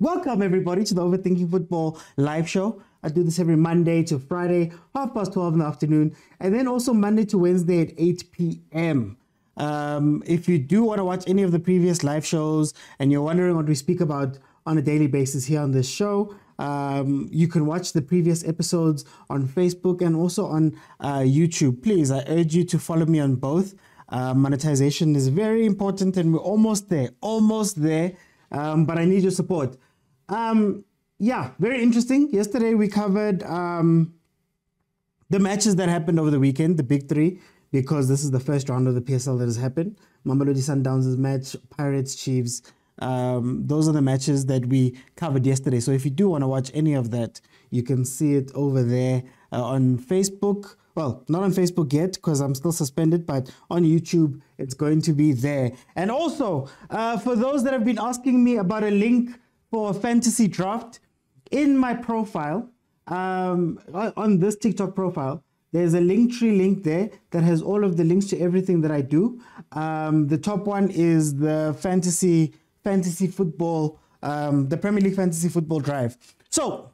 Welcome everybody to the Overthinking Football live show. I do this every Monday to Friday, 12:30 in the afternoon, and then also Monday to Wednesday at 8 p.m. If you do want to watch any of the previous live shows and you're wondering what we speak about on a daily basis here on this show, you can watch the previous episodes on Facebook and also on YouTube. Please, I urge you to follow me on both. Monetization is very important and we're almost there, but I need your support. Yeah, very interesting. Yesterday we covered the matches that happened over the weekend, the big three, because this is the first round of the PSL that has happened. Mamelodi Sundowns' match, Pirates, Chiefs. Those are the matches that we covered yesterday. So if you do want to watch any of that, you can see it over there on Facebook. Well, not on Facebook yet because I'm still suspended, but on YouTube, it's going to be there. And also, for those that have been asking me about a link for a fantasy draft, in my profile, on this TikTok profile, there's a Linktree link there that has all of the links to everything that I do. The top one is the fantasy football, the Premier League fantasy football drive. So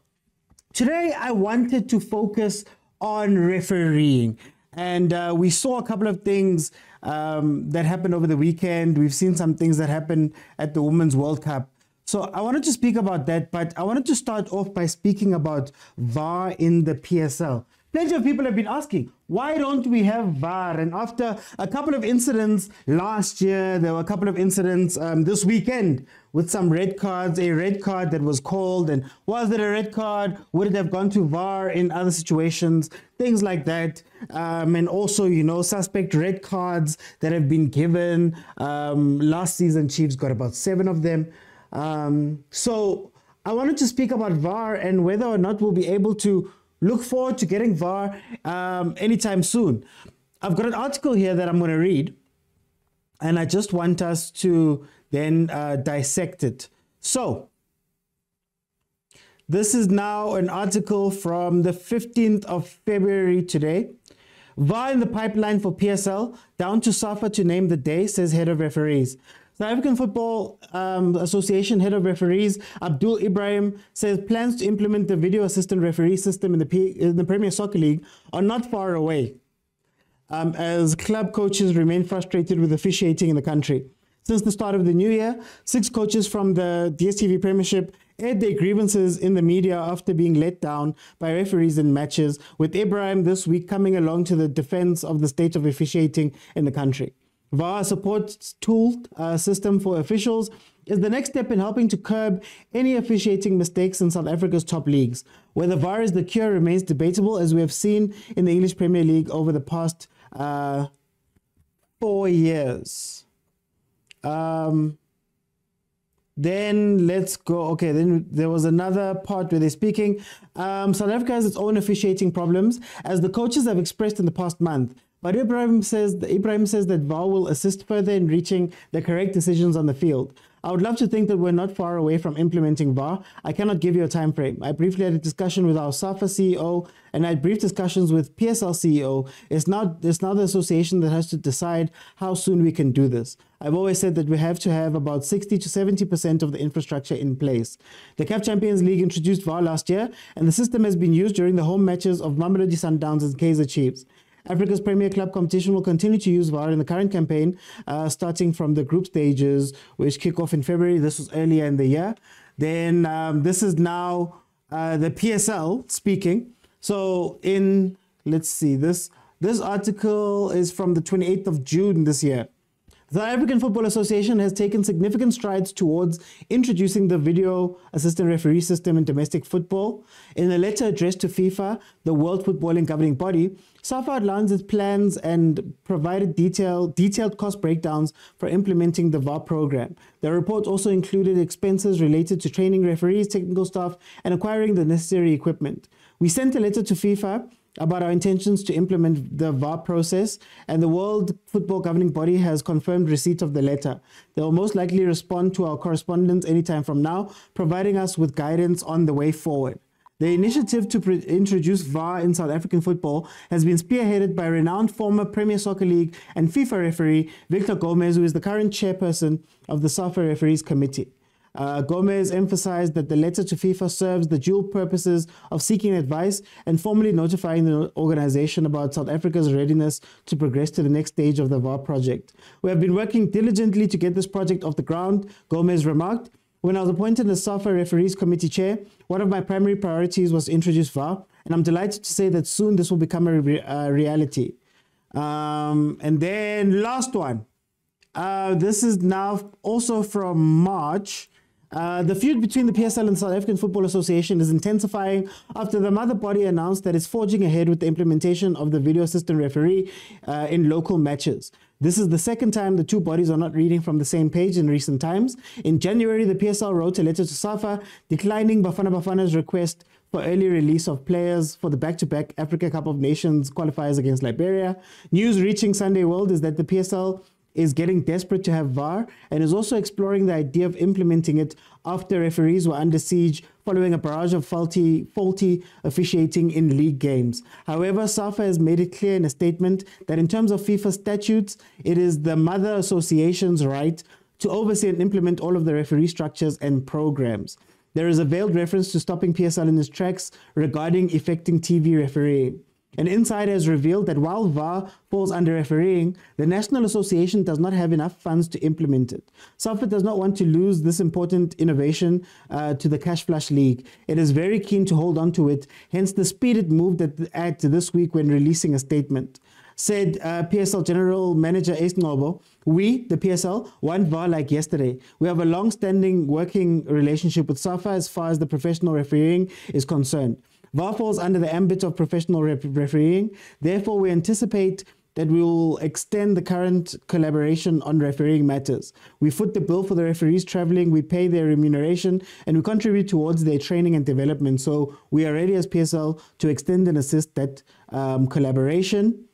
today I wanted to focus on refereeing, and we saw a couple of things that happened over the weekend. We've seen some things that happened at the Women's World Cup. So I wanted to speak about that, but I wanted to start off by speaking about VAR in the PSL. Plenty of people have been asking, why don't we have VAR? And after a couple of incidents last year, there were a couple of incidents this weekend with some red cards, a red card that was called, and was it a red card? Would it have gone to VAR in other situations? Things like that. And also, suspect red cards that have been given. Last season, Chiefs got about 7 of them. So I wanted to speak about VAR and whether or not we'll be able to look forward to getting VAR anytime soon. I've got an article here that I'm going to read, and I just want us to then dissect it. So, this is now an article from the 15th of February today. VAR in the pipeline for PSL, down to SAFA to name the day, says head of referees. The African Football Association head of referees, Abdul Ibrahim, says plans to implement the video assistant referee system in the Premier Soccer League are not far away, as club coaches remain frustrated with officiating in the country. Since the start of the new year, 6 coaches from the DStv Premiership aired their grievances in the media after being let down by referees in matches, with Ibrahim this week coming along to the defense of the state of officiating in the country. VAR support tool system for officials is the next step in helping to curb any officiating mistakes in South Africa's top leagues. Whether VAR is the cure remains debatable, as we have seen in the English Premier League over the past 4 years. Then let's go. Okay, then there was another part where they're speaking. South Africa has its own officiating problems, as the coaches have expressed in the past month. But Ibrahim says that VAR will assist further in reaching the correct decisions on the field. I would love to think that we're not far away from implementing VAR. I cannot give you a time frame. I briefly had a discussion with our SAFA CEO, and I had brief discussions with PSL CEO. It's now the association that has to decide how soon we can do this. I've always said that we have to have about 60 to 70% of the infrastructure in place. The CAF Champions League introduced VAR last year, and the system has been used during the home matches of Mamelodi Sundowns and Kaizer Chiefs. Africa's Premier Club competition will continue to use VAR in the current campaign, starting from the group stages, which kick off in February. This was earlier in the year. Then this is now the PSL speaking. So let's see, this article is from the 28th of June this year. The African Football Association has taken significant strides towards introducing the video assistant referee system in domestic football. In a letter addressed to FIFA, the World Footballing governing body, SAFA outlines its plans and provided detailed cost breakdowns for implementing the VAR program. The report also included expenses related to training referees, technical staff, and acquiring the necessary equipment. We sent a letter to FIFA about our intentions to implement the VAR process, and the World Football Governing Body has confirmed receipt of the letter. They will most likely respond to our correspondence anytime from now, providing us with guidance on the way forward. The initiative to introduce VAR in South African football has been spearheaded by renowned former Premier Soccer League and FIFA referee Victor Gomez, who is the current chairperson of the SAFA Referees Committee. Gomez emphasized that the letter to FIFA serves the dual purposes of seeking advice and formally notifying the organization about South Africa's readiness to progress to the next stage of the VAR project. We have been working diligently to get this project off the ground, Gomez remarked. When I was appointed as SAFA Referees Committee Chair, one of my primary priorities was to introduce VAR, and I'm delighted to say that soon this will become a reality. And then last one. This is now also from March. The feud between the PSL and South African Football Association is intensifying after the mother body announced that it's forging ahead with the implementation of the video assistant referee in local matches. This is the second time the two bodies are not reading from the same page in recent times. In January, the PSL wrote a letter to SAFA declining Bafana Bafana's request for early release of players for the back-to-back Africa Cup of Nations qualifiers against Liberia. News reaching Sunday World is that the PSL is getting desperate to have VAR and is also exploring the idea of implementing it after referees were under siege following a barrage of faulty officiating in league games. However, SAFA has made it clear in a statement that in terms of FIFA statutes, it is the mother association's right to oversee and implement all of the referee structures and programs. There is a veiled reference to stopping PSL in its tracks regarding effecting TV refereeing. An insider has revealed that while VAR falls under refereeing, the National Association does not have enough funds to implement it. SAFA does not want to lose this important innovation to the Cash Flush League. It is very keen to hold on to it, hence the speed it moved at this week when releasing a statement. Said PSL General Manager Ace Ngobo, we, the PSL, want VAR like yesterday. We have a long-standing working relationship with SAFA as far as the professional refereeing is concerned. VAR falls under the ambit of professional refereeing. Therefore, we anticipate that we will extend the current collaboration on refereeing matters. We foot the bill for the referees traveling, we pay their remuneration, and we contribute towards their training and development. So we are ready as PSL to extend and assist that collaboration.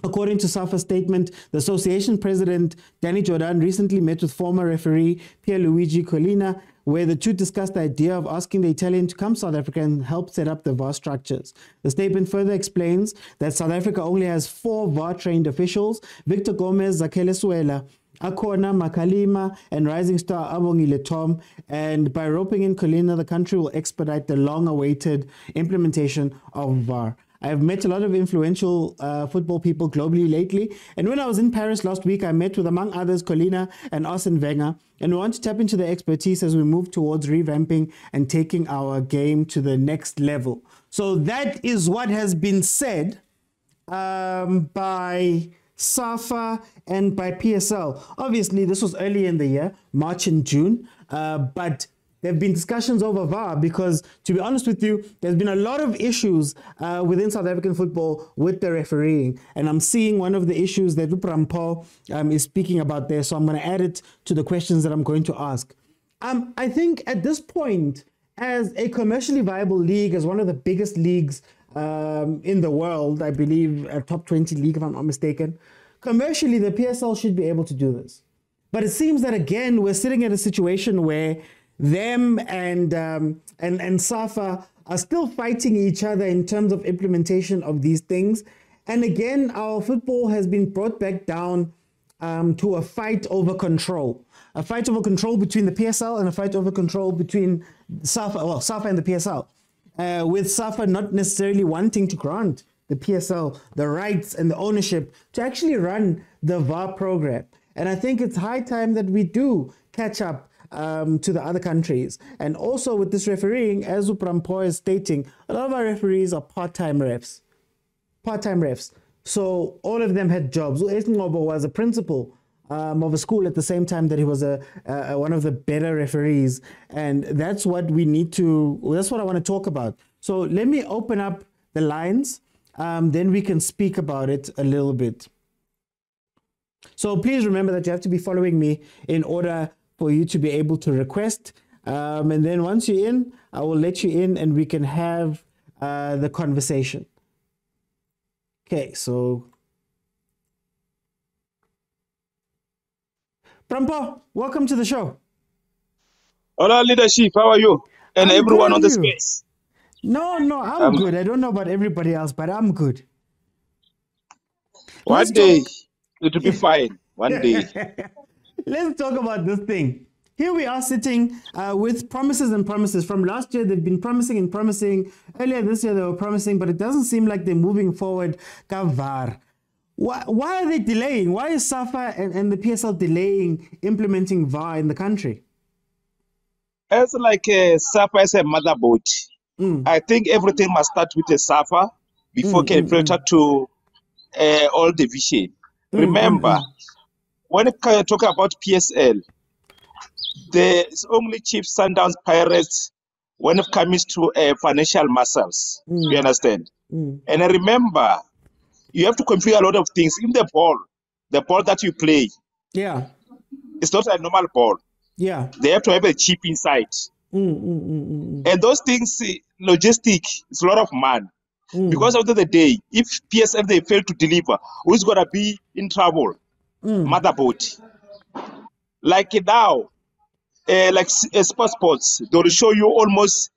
According to SAFA's statement, the association president, Danny Jordaan, recently met with former referee Pierluigi Collina, where the two discussed the idea of asking the Italian to come to South Africa and help set up the VAR structures. The statement further explains that South Africa only has 4 VAR-trained officials, Victor Gomez, Zakele Suela, Akona, Makalima, and rising star Abongile Tom, and by roping in Collina, the country will expedite the long-awaited implementation of VAR. I have met a lot of influential football people globally lately. And when I was in Paris last week, I met with, among others, Collina and Arsene Wenger. And we want to tap into their expertise as we move towards revamping and taking our game to the next level. So that is what has been said by SAFA and by PSL. Obviously, this was early in the year, March and June, but there have been discussions over VAR because, to be honest with you, there's been a lot of issues within South African football with the refereeing. And I'm seeing one of the issues that Uprampo is speaking about there. So I'm going to add it to the questions that I'm going to ask. I think at this point, as a commercially viable league, as one of the biggest leagues in the world, I believe a top 20 league, if I'm not mistaken, commercially, the PSL should be able to do this. But it seems that, again, we're sitting in a situation where them and SAFA are still fighting each other in terms of implementation of these things. And again, our football has been brought back down to a fight over control. A fight over control between the PSL and a fight over control between SAFA and the PSL. With SAFA not necessarily wanting to grant the PSL the rights and the ownership to actually run the VAR program. And I think it's high time that we do catch up to the other countries. And also with this refereeing, as Uprampo is stating, a lot of our referees are part-time refs. So all of them had jobs. Ngobo was a principal of a school at the same time that he was one of the better referees. And that's what we need to, that's what I want to talk about. So let me open up the lines, then we can speak about it a little bit. So please remember that you have to be following me in order for you to be able to request. And then once you're in, I will let you in and we can have the conversation. Okay, so Prampo, welcome to the show. Hola, leadership. How are you? And I'm everyone good, on the you? space. No, I'm good. I don't know about everybody else, but I'm good. One Let's day talk. it will be fine. One day. Let's talk about this thing. here we are sitting with promises and promises. From last year, they've been promising and promising. Earlier this year, they were promising, but it doesn't seem like they're moving forward. VAR. Why are they delaying? Why is SAFA and the PSL delaying implementing VAR in the country? As like SAFA as a motherboard, I think everything must start with a SAFA before can filter to all division. Remember, when you talk about PSL, there's only Chief Sundowns Pirates when it comes to financial muscles. You understand? And I remember, you have to configure a lot of things in the ball that you play. Yeah. It's not a normal ball. Yeah. They have to have a chip inside. And those things, logistic, it's a lot of money. Because at the end of the day, if PSL they fail to deliver, who's gonna be in trouble? Motherboard. Like now, like sports, they will show you almost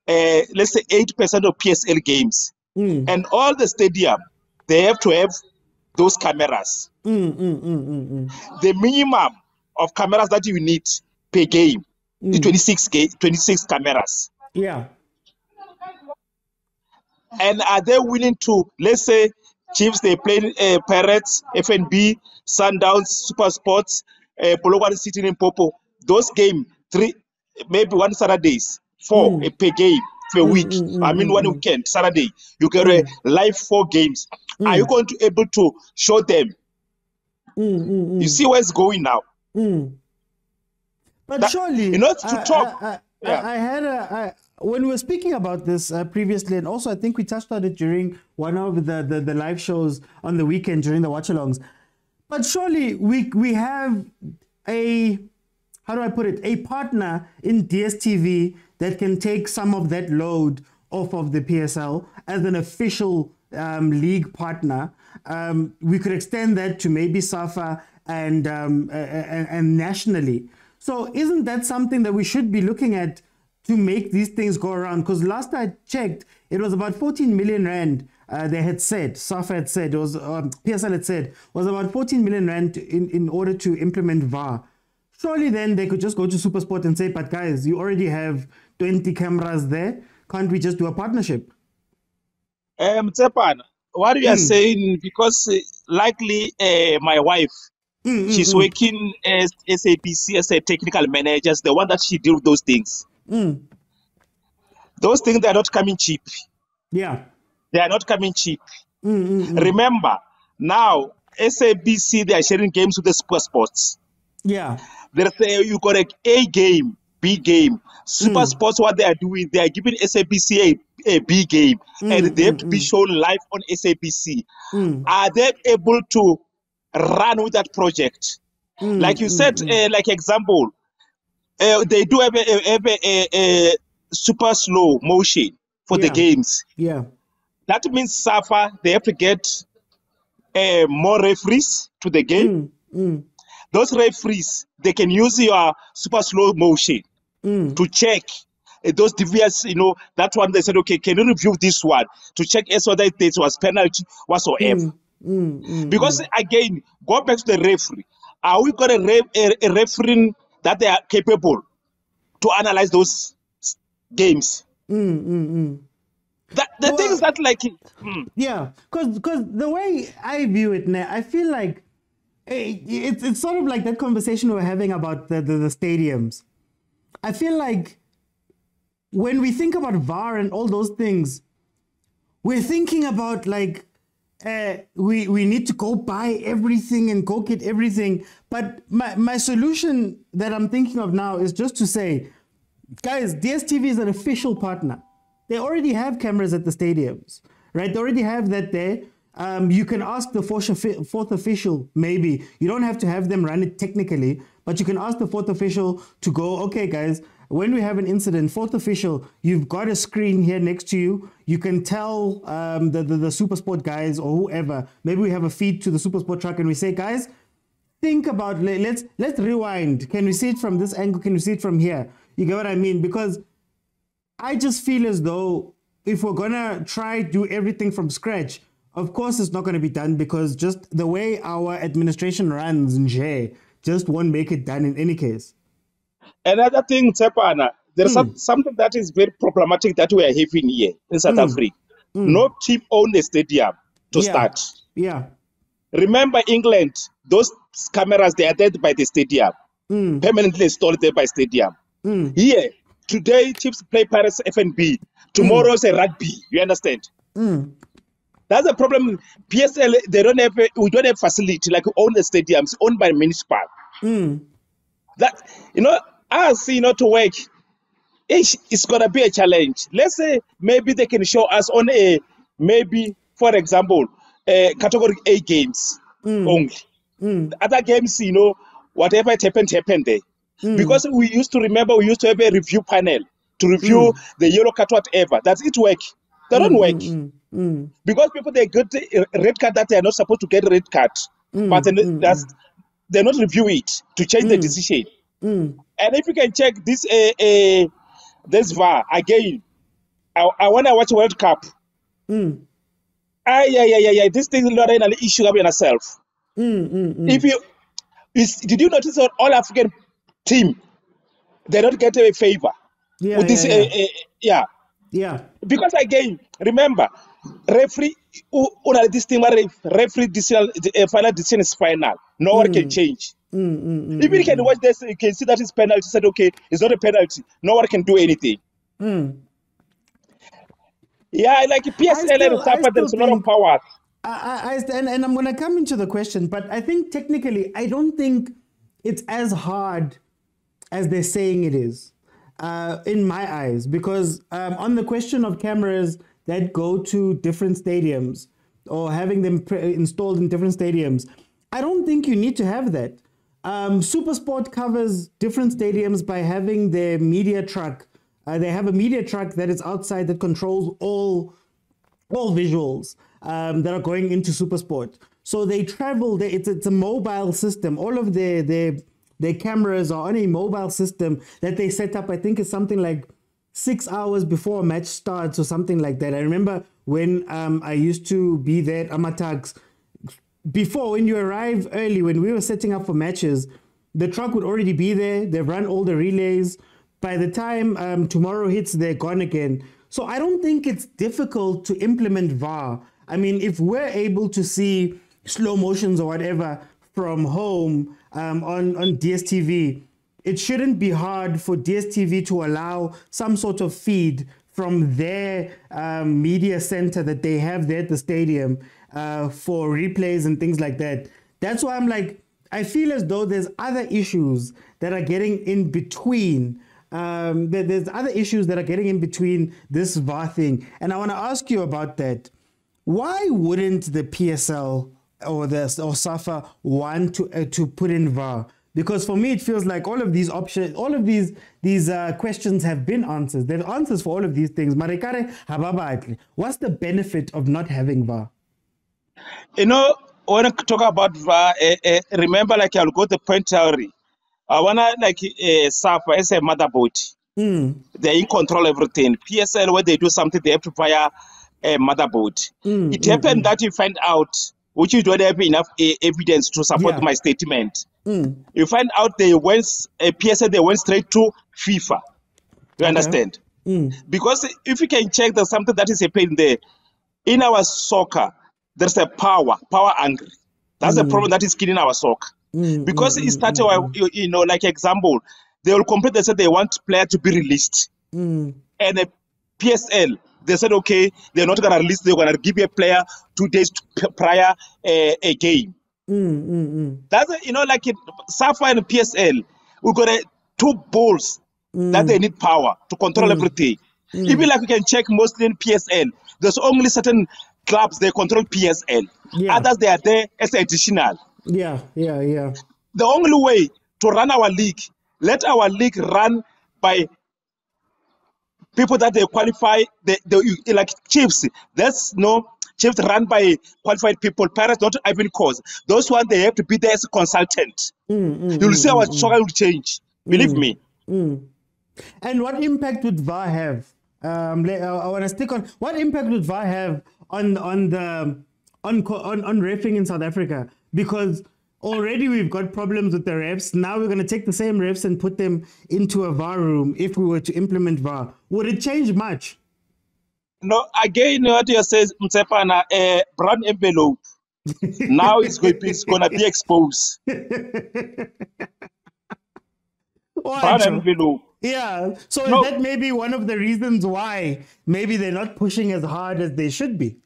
let's say 8% of PSL games. And all the stadium, they have to have those cameras. The minimum of cameras that you need per game is 26 cameras. Yeah. And are they willing to, let's say, Chiefs, they play Pirates, FNB, Sundowns, Super Sports, Polokwane City in Popo. Those games, maybe one Saturdays, 4 per game per week. I mean, one weekend, Saturday, you get a live 4 games. Are you going to able to show them? You see where it's going now. But surely, you know, to talk. I had when we were speaking about this previously, and also I think we touched on it during one of the live shows on the weekend during the watch-alongs. But surely we have a, how do I put it, a partner in DSTV that can take some of that load off of the PSL as an official league partner. We could extend that to maybe SAFA and nationally. So isn't that something that we should be looking at to make these things go around? Because last I checked, it was about 14 million rand. They had said, SAFA had said, it was PSL had said, was about 14 million rand in order to implement VAR. Surely then they could just go to SuperSport and say, but guys, you already have 20 cameras there. Can't we just do a partnership? Mtsepe, what you are saying, because likely my wife, she's working as SAPC as a technical manager, the one that she deals with those things. Those things, they are not coming cheap. Yeah. They are not coming cheap. Remember, now, SABC, they are sharing games with the Super Sports. Yeah. There's you got A game, B game. Super Sports, what they are doing, they are giving SABC a B game, and they have to be shown live on SABC. Are they able to run with that project? Like you said, like example, they do have a super slow motion for the games. Yeah. That means SAFA, they have to get more referees to the game. Those referees, they can use your super slow motion to check those devious, you know, that one they said, okay, can you review this one to check as whether it was penalty whatsoever. Because again, go back to the referee. Are we got a referee that they are capable to analyze those games? The things that like yeah, because the way I view it now, I feel like it's sort of like that conversation we were having about the stadiums. I feel like when we think about VAR and all those things, we're thinking about like we need to go buy everything and go get everything. But my solution that I'm thinking of now is just to say, guys, DSTV is an official partner. They already have cameras at the stadiums, right? They already have that there. You can ask the fourth official, maybe. You don't have to have them run it technically, but you can ask the fourth official to go, okay, guys, when we have an incident, fourth official, you've got a screen here next to you. You can tell the SuperSport guys or whoever, maybe we have a feed to the SuperSport truck and we say, guys, think about, let's rewind. Can we see it from this angle? Can we see it from here? You get what I mean? Because I just feel as though if we're going to try do everything from scratch, of course it's not going to be done because just the way our administration runs, just won't make it done in any case. Another thing, Tsepana, there's something that is very problematic that we are having here in South Africa. No team owns the stadium to start. Yeah. Remember England, those cameras, they are there by the stadium. Permanently installed there by stadium. Here, today, teams play Paris FNB. Tomorrow, it's a rugby. You understand? That's the problem. PSL, we don't have facility like we own the stadiums owned by municipal. That, us, to work, it's gonna be a challenge. Let's say maybe they can show us on for example, category A games only. Other games, whatever it happened there. Because we used to have a review panel to review the yellow card, whatever. That's it work. They don't work. Because people, they get a red card that they are not supposed to get a red card. But they're not review it to change the decision. And if you can check this VAR again, I want to watch World Cup. This thing is not an issue of yourself. If you did you notice that all African team they don't get a favor with this? Because again, remember, referee this thing referee decision, final decision is final. No one can change. If you can watch this, you can see that it's penalty. Said okay, it's not a penalty. No one can do anything. Yeah, like PSL and stuff, but there's a lot of power. And I'm going to come into the question, but I think technically, I don't think it's as hard as they're saying it is, in my eyes, because on the question of cameras that go to different stadiums or having them installed in different stadiums, I don't think you need to have that. Supersport covers different stadiums by having their media truck. They have a media truck that is outside that controls all visuals that are going into Supersport. So they travel. It's a mobile system. All of their cameras are on a mobile system that they set up. I think it's something like 6 hours before a match starts or something like that. I remember when I used to be there at Amatax. Before, when you arrive early, when we were setting up for matches, the truck would already be there. They've run all the relays. By the time tomorrow hits, they're gone again. So I don't think it's difficult to implement VAR. I mean, if we're able to see slow motions or whatever from home on DSTV, it shouldn't be hard for DSTV to allow some sort of feed from their media center that they have there at the stadium for replays and things like that. That's why I'm like, I feel as though there's other issues that are getting in between. There's other issues that are getting in between this VAR thing. And I want to ask you about that. Why wouldn't the PSL or SAFA want to put in VAR? Because for me, it feels like all of these options, all of these questions have been answered. There are answers for all of these things. What's the benefit of not having VAR? When I talk about VAR, remember, like I'll go to the point theory. I wanna SAFA as a motherboard. They're in control of everything. PSL, when they do something, they have to via a motherboard. It happened that you find out, which you don't have enough evidence to support my statement. You find out PSL, they went straight to FIFA. You understand? Because if you can check, there's something that is happening there. In our soccer, there's a power angry. That's the problem that is killing our soccer. Because it started, like example, they will complain, they said they want player to be released. And the PSL, they said, okay, they're not going to release, they're going to give a player 2 days prior a game. That's, like SAFA and PSL, we got 2 balls that they need power to control everything. Even like we can check mostly in PSL, there's only certain clubs they control PSL. Others, they are there as additional. The only way to run our league, let our league run by people that they qualify, like chiefs. There's no chiefs run by qualified people. Parents not even cause. Those ones, they have to be there as a consultant. You'll see our soccer will change. Believe me. And what impact would VAR have? I want to stick on what impact would VAR have on refereeing in South Africa? Because already we've got problems with the refs. Now we're going to take the same refs and put them into a VAR room if we were to implement VAR. Would it change much? No, again, what you say, Motsepe, brown envelope. Now it's going to be exposed. Brown envelope. Yeah. So is that maybe one of the reasons why maybe they're not pushing as hard as they should be?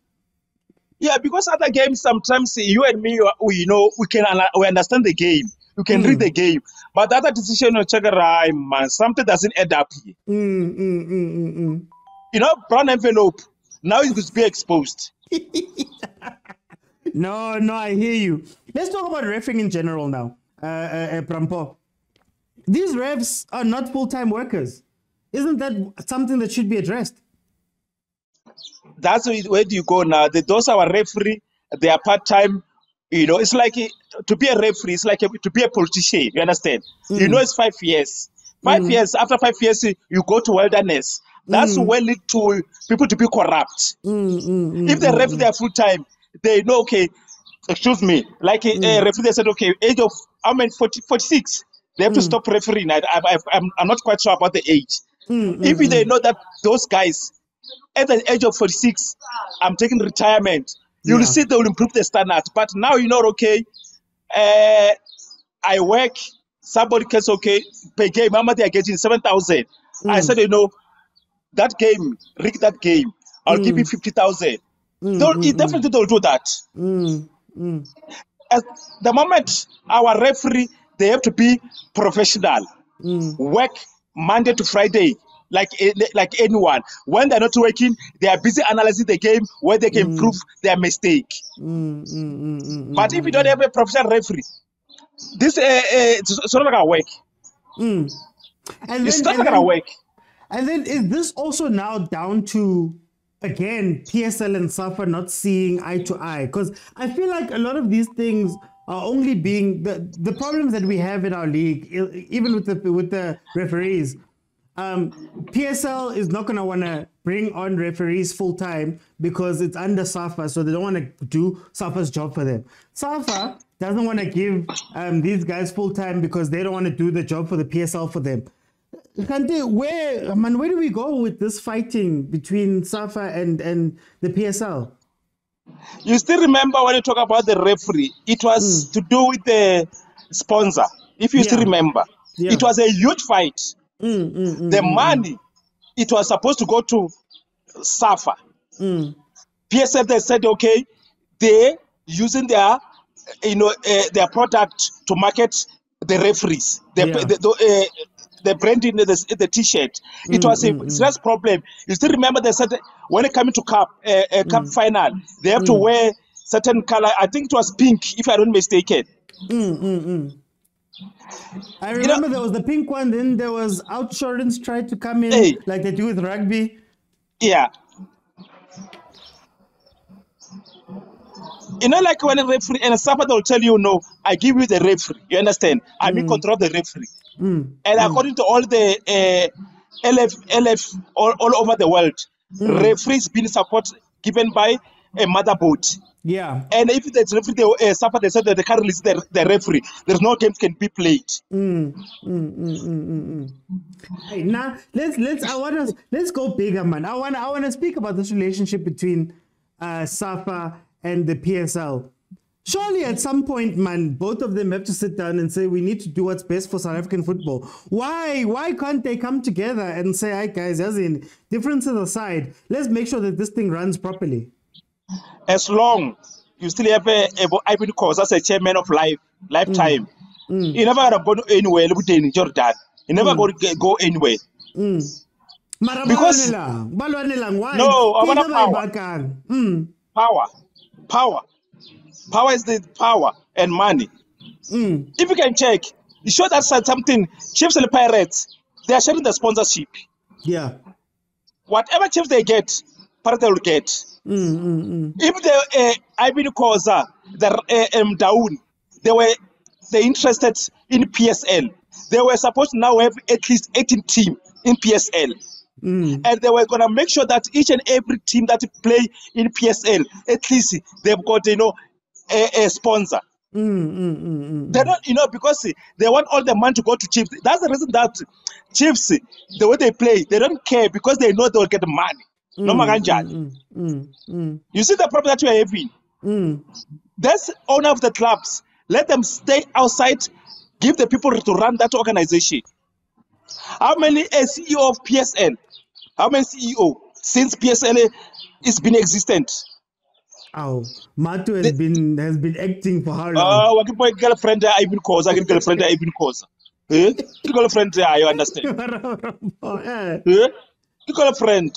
Yeah, because other games, sometimes you and me, we understand the game. You can read the game. But the other decision, man, something doesn't add up here. You know, brown envelope, now it's going to be exposed. No, I hear you. Let's talk about refereeing in general now. Prampo. These refs are not full-time workers. Isn't that something that should be addressed? That's where do you go now? Those are referee, they are part-time. You know, it's like to be a referee, it's like to be a politician. You understand? You know, it's 5 years. 5 years, after 5 years, you go to wilderness. That's will lead to people to be corrupt. If the referee, they are full-time, they know, okay, excuse me, like a referee, they said, okay, age of, 46, they have to stop refereeing. I'm not quite sure about the age. If they know that those guys, at the age of 46, I'm taking retirement, you'll see they will improve the standard. But now you know, okay, I work, somebody gets, okay, per game, how much they are getting, 7,000. I said, you know, that game, rig that game, I'll give you 50,000. Definitely they'll do that. At the moment, our referee, they have to be professional, work Monday to Friday, like anyone. When they're not working, they are busy analyzing the game where they can improve their mistake. But if you don't have a professional referee, this it's not gonna work. It's not gonna work. And then is this also now down to, again, PSL and SAFA not seeing eye to eye? Because I feel like a lot of these things are only being the problems that we have in our league, even with the referees. PSL is not going to want to bring on referees full time because it's under SAFA, so they don't want to do SAFA's job for them. SAFA doesn't want to give these guys full time because they don't want to do the job for the PSL for them. Kante, where do we go with this fighting between SAFA and the PSL? You still remember when you talk about the referee, it was to do with the sponsor. If you still remember, it was a huge fight. The money, it was supposed to go to SAFA. PSL, they said, okay, they using their, their product to market the referees. The branding the T-shirt. It was a serious problem. You still remember they said when it came to cup final, they have to wear certain color. I think it was pink, if I'm not mistaken. I remember there was the pink one. Then there was Outsurance tried to come in like they do with rugby. Yeah. You know, like when a referee and a SAFA, they'll tell you, no, I give you the referee. You understand? I'm in control of the referee. And according to all the LF all over the world, referees being support given by a motherboard. Yeah. And if the referee SAFA, they said that they can't release the referee, there's no games can be played. Hey, now let's go bigger, man. I wanna speak about this relationship between SAFA and the PSL. Surely at some point, man, both of them have to sit down and say, we need to do what's best for South African football. Why can't they come together and say, hey guys, as in differences aside, let's make sure that this thing runs properly? As long you still have Irvin Khoza as a chairman of lifetime, you never go anywhere in Jordaan. You never go anywhere. Because no, I want power. Power is the power and money. If you can check, you show that something. Chiefs and Pirates, they are sharing the sponsorship. Yeah. Whatever chiefs they get, Pirates will get. If the Irvin Khoza, the Mduduzi, they interested in PSL. They were supposed to now have at least 18 teams in PSL. And they were going to make sure that each and every team that play in PSL, at least they've got, a sponsor. They don't, because they want all the money to go to Chiefs. That's the reason that Chiefs, the way they play, they don't care because they know they will get the money. No maganjani. You see the problem that you are having. That's owner of the clubs. Let them stay outside. Give the people to run that organization. How many CEO of PSL? How many CEO since PSL is been existent? Oh, Matu has been acting for how long? Oh, my girlfriend, I've been Khoza. Girlfriend, I've been Khoza. Eh? Girlfriend, you understand? Eh? Girlfriend.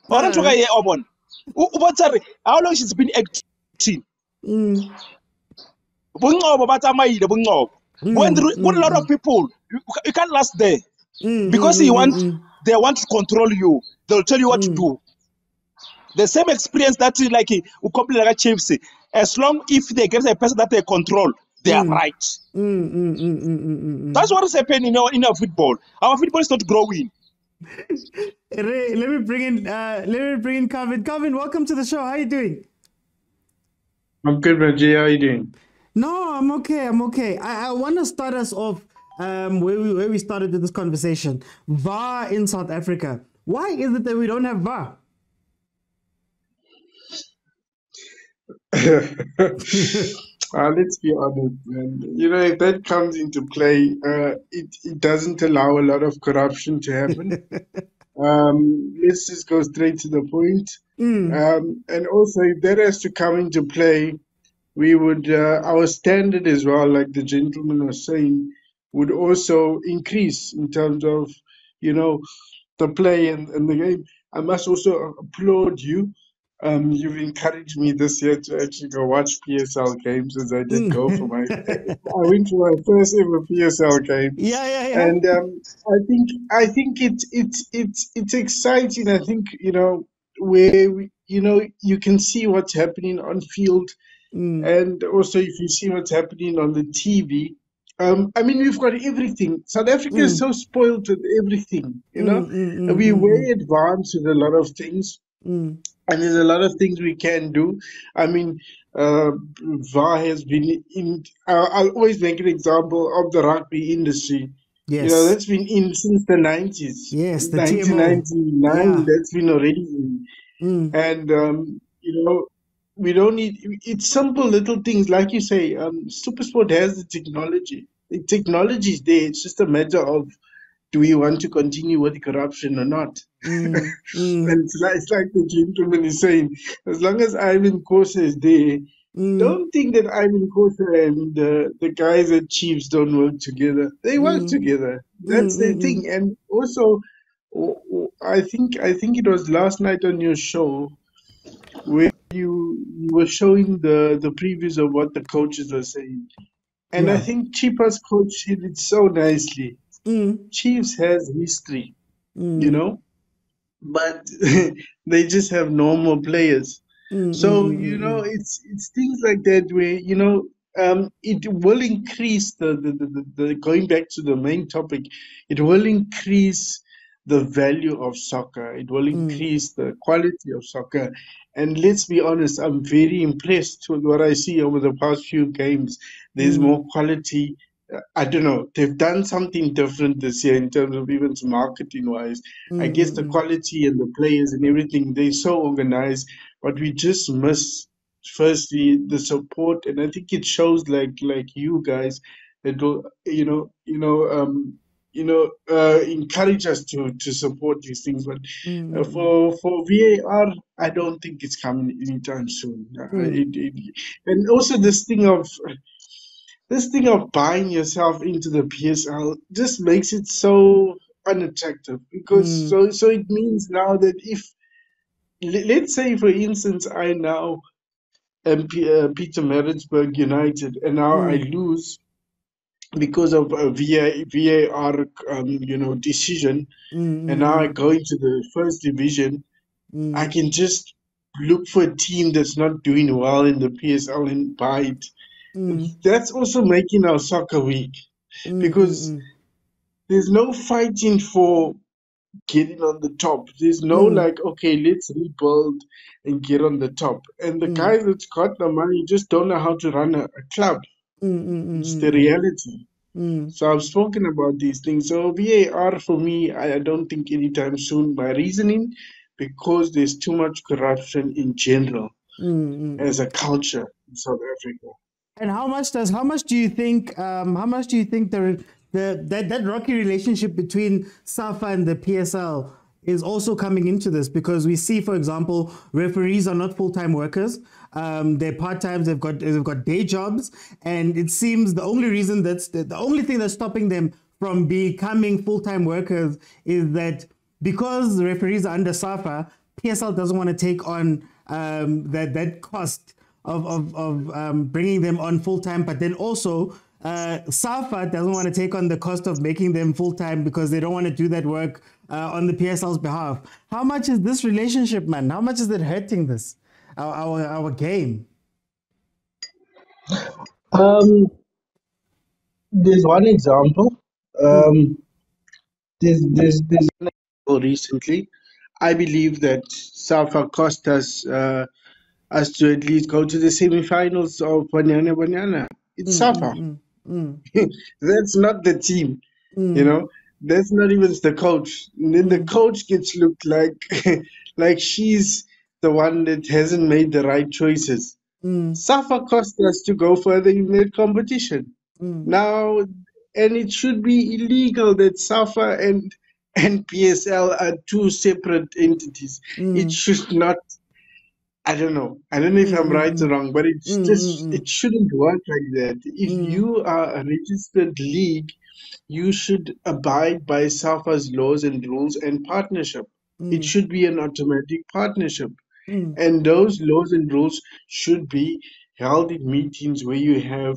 Orange guy, Obon. How long she's been acting? When a lot of people, you can't last there because they want to control you. They'll tell you what to do. The same experience that like Komphela Chiefs, as long if they get a person that they control, they are right. That's what is happening in our football. Our football is not growing. Ray, let me bring in Kavin. Kavin, welcome to the show. How are you doing? I'm good, Reggie. How are you doing? No, I'm okay. I want to start us off where we started this conversation. VAR in South Africa. Why is it that we don't have VAR? Let's be honest, man. If that comes into play, it doesn't allow a lot of corruption to happen. Let's just go straight to the point. And also, if that has to come into play, we would our standard as well, like the gentleman was saying, would also increase in terms of the play and the game. I must also applaud you. You've encouraged me this year to actually go watch PSL games, as I did go for I went for my first ever PSL game. Yeah. And I think it's exciting. I think where you can see what's happening on field, and also if you see what's happening on the TV. We've got everything. South Africa is so spoiled with everything, We're way advanced with a lot of things, and there's a lot of things we can do. VAR has been in. I'll always make an example of the rugby industry. Yes. That's been in since the 90s. Yes, the 1999, that's been already in. And, we don't need, it's simple little things. Like you say, SuperSport has the technology. The technology is there. It's just a matter of, do we want to continue with the corruption or not? And it's like the gentleman is saying, as long as Ivan Khoza is there, don't think that Ivan Khoza and the guys at Chiefs don't work together. They work together. That's the thing. And also, I think it was last night on your show where you were showing the previews of what the coaches were saying. And I think Chipa's coach did it so nicely. Chiefs has history, but they just have normal players. So, it's things like that where, it will increase the going back to the main topic, it will increase the value of soccer. It will increase the quality of soccer. And let's be honest, I'm very impressed with what I see over the past few games. There's more quality. I don't know. They've done something different this year in terms of even marketing-wise. I guess the quality and the players and everything, they're so organized. But we just miss, firstly, the support. And I think it shows like you guys that will, encourage us to support these things. But for VAR, I don't think it's coming anytime soon. And also this thing of buying yourself into the PSL just makes it so unattractive, because so it means now that if, let's say for instance, I now am Pietermaritzburg United and now I lose because of a VAR decision, and now I go into the first division, I can just look for a team that's not doing well in the PSL and buy it. That's also making our soccer weak, because there's no fighting for getting on the top. There's no okay, let's rebuild and get on the top. And the guys that's got the money just don't know how to run a club. It's the reality. So I've spoken about these things. So VAR for me, I don't think anytime soon. My reasoning, because there's too much corruption in general as a culture in South Africa. And how much do you think that rocky relationship between SAFA and the PSL is also coming into this? Because we see, for example, referees are not full-time workers. They're part-time, they've got day jobs, and it seems the only reason the only thing that's stopping them from becoming full-time workers is that because the referees are under SAFA, PSL doesn't want to take on that cost of bringing them on full time, but then also SAFA doesn't want to take on the cost of making them full time because they don't want to do that work on the PSL's behalf. How much is this relationship, man? How much is it hurting our game? There's one example. There's recently. I believe that SAFA cost us to at least go to the semi-finals of Banyana. It's SAFA. That's not the team, you know. That's not even the coach. And then the coach gets looked like like she's the one that hasn't made the right choices. SAFA cost us to go further in that competition. Now, and it should be illegal that SAFA and PSL are two separate entities. It should not. I don't know. I don't know if I'm right or wrong, but it's just it shouldn't work like that. If you are a registered league, you should abide by SAFA's laws and rules and partnership. It should be an automatic partnership. And those laws and rules should be held in meetings where you have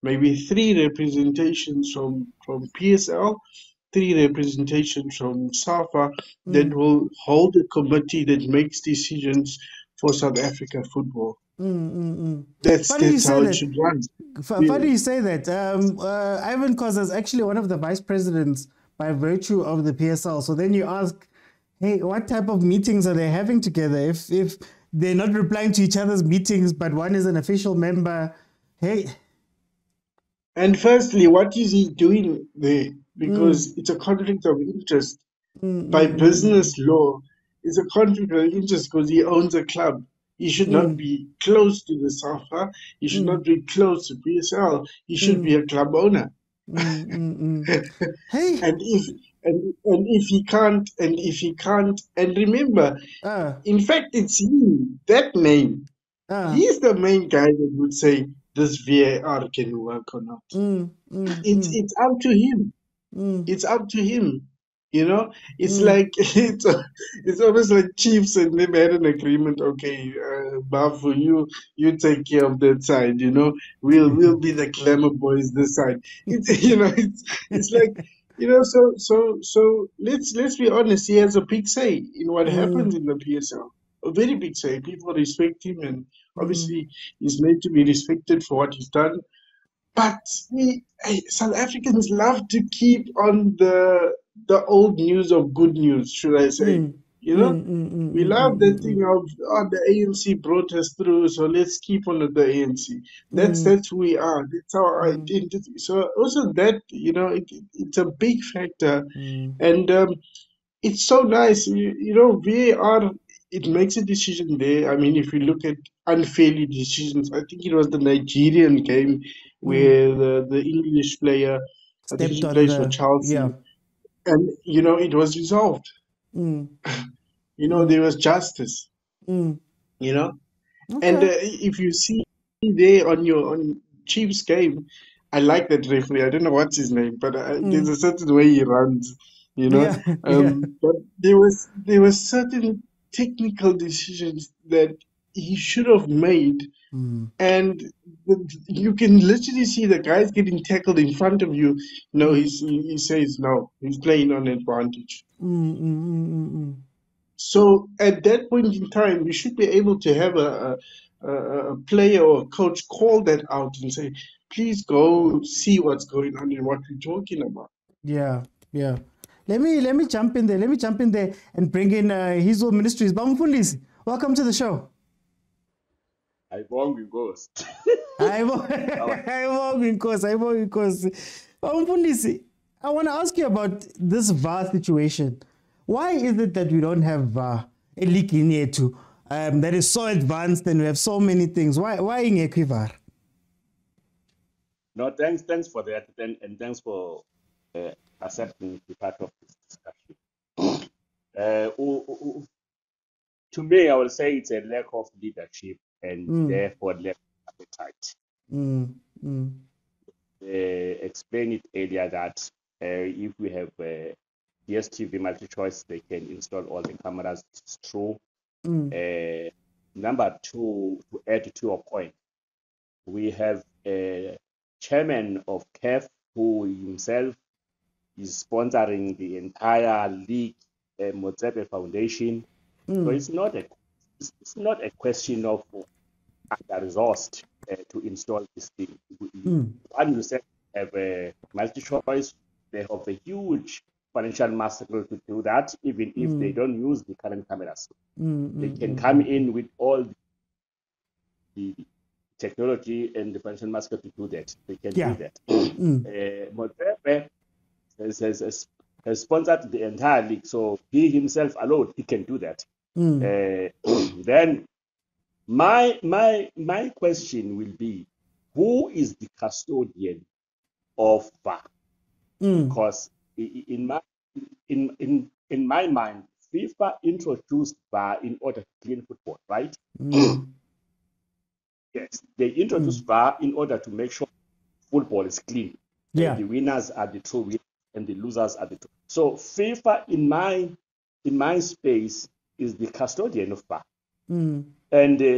maybe three representations from PSL, three representations from SAFA that will hold a committee that makes decisions for South Africa football. That's how it should run. Funny you say that. Ivan Khoza is actually one of the vice presidents by virtue of the PSL. So then you ask, hey, what type of meetings are they having together? If they're not replying to each other's meetings, but one is an official member, hey. And firstly, what is he doing there? Because it's a conflict of interest. By business law, it's a conflict of interest because he owns a club. He should not be close to the SAFA. He should not be close to PSL. He should be a club owner. Hey. And if he can't, and remember, in fact, it's him, that name. He's the main guy that would say this VAR can work or not. It's up to him. It's up to him. You know, it's like it's almost like Chiefs and them had an agreement. Okay, Bafu, you take care of that side. You know, we'll be the glamour boys this side. It's it's like so let's be honest. He has a big say in what happens in the PSL. A very big say. People respect him, and obviously he's made to be respected for what he's done. But South Africans love to keep on the old news of good news, should I say? We love the thing of the ANC brought us through, so let's keep on with the ANC. That's who we are. That's our identity. So also that it's a big factor, and it's so nice. VAR, it makes a decision there. I mean, if you look at unfairly decisions, I think it was the Nigerian game where the English player, I think he plays for Chelsea, and it was resolved. There was justice. And if you see there on Chiefs game, I like that referee. I don't know what's his name, but there's a certain way he runs. But there was certain technical decisions that he should have made, and you can literally see the guys getting tackled in front of you. No, he says no. He's playing on advantage. So at that point in time, you should be able to have a player or a coach call that out and say, "Please go see what's going on and what we're talking about." Yeah. Let me jump in there. and bring in Hizo Ministries. Bamfundisi, welcome to the show. I won't ghost. I won't because I want to ask you about this VAR situation. Why is it that we don't have VAR a league in here too? That is so advanced and we have so many things. Why in VAR? No, thanks for that, and thanks for accepting to be part of this discussion. To me, I would say it's a lack of leadership and therefore lack of appetite. Explained it earlier that if we have DSTV multi-choice, they can install all the cameras. It's true. Number two, to add to your point, we have a chairman of CAF who himself is sponsoring the entire league, Motsepe Foundation. So it's not a question of under-resourced to install this thing. One, you said have a multi-choice. They have a huge financial muscle to do that, even if they don't use the current cameras. They can come in with all the technology and the financial muscle to do that. They can do that. Motsepe has sponsored the entire league, so he himself alone, he can do that. Then my question will be, who is the custodian of VAR? Because in my mind, FIFA introduced VAR in order to clean football, right? Yes, they introduced VAR in order to make sure football is clean. The winners are the true winners and the losers are the true. So FIFA, in my space, is the custodian of VAR. And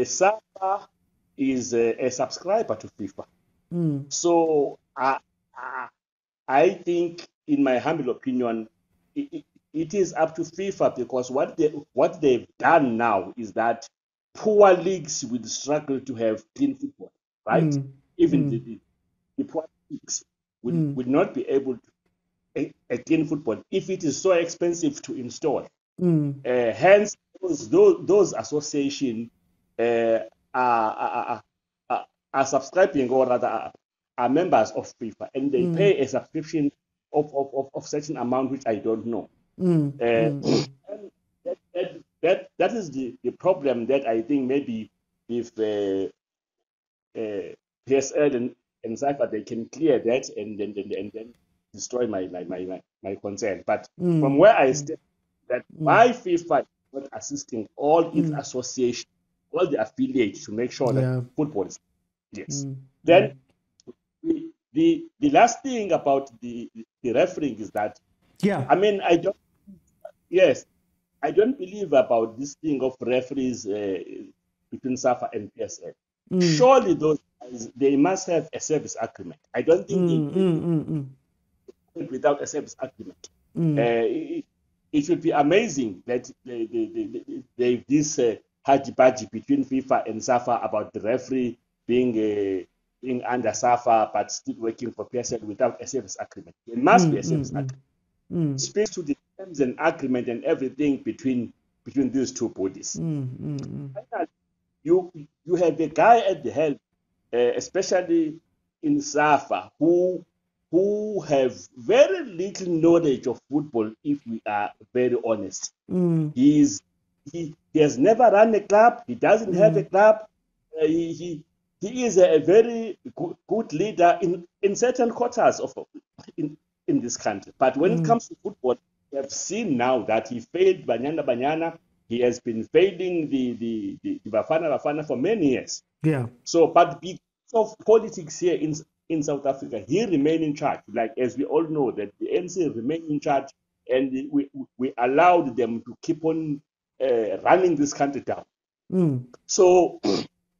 SAFA is a subscriber to FIFA. So I think, in my humble opinion, it is up to FIFA, because what they've done now is that poor leagues will struggle to have clean football, right? Even the poor leagues would not be able to clean football if it is so expensive to install. Hence, those associations are subscribing, or rather are members of FIFA, and they pay a subscription of certain amount, which I don't know. That is the problem that I think maybe if PSL and SAFA, they can clear that and then destroy my concern. But from where I stand, that why FIFA is not assisting all its associations, all the affiliates, to make sure that football is Then the last thing about the refereeing is that I mean, I don't believe about this thing of referees between SAFA and PSL. Surely those guys, they must have a service agreement. I don't think without a service agreement. It would be amazing that they this haji-baji between FIFA and SAFA about the referee being under SAFA but still working for PSL without a service agreement. There must be a service agreement. Speaks to the terms and agreement and everything between these two bodies. You have a guy at the helm, especially in SAFA, who have very little knowledge of football, if we are very honest. He has never run a club. He doesn't have a club. He is a very good leader in certain quarters in this country. But when it comes to football, we have seen now that he failed Banyana. He has been failing the Bafana for many years. So, but because of politics here in South Africa, he remained in charge. Like, as we all know, that the ANC remained in charge, and we allowed them to keep on running this country down. So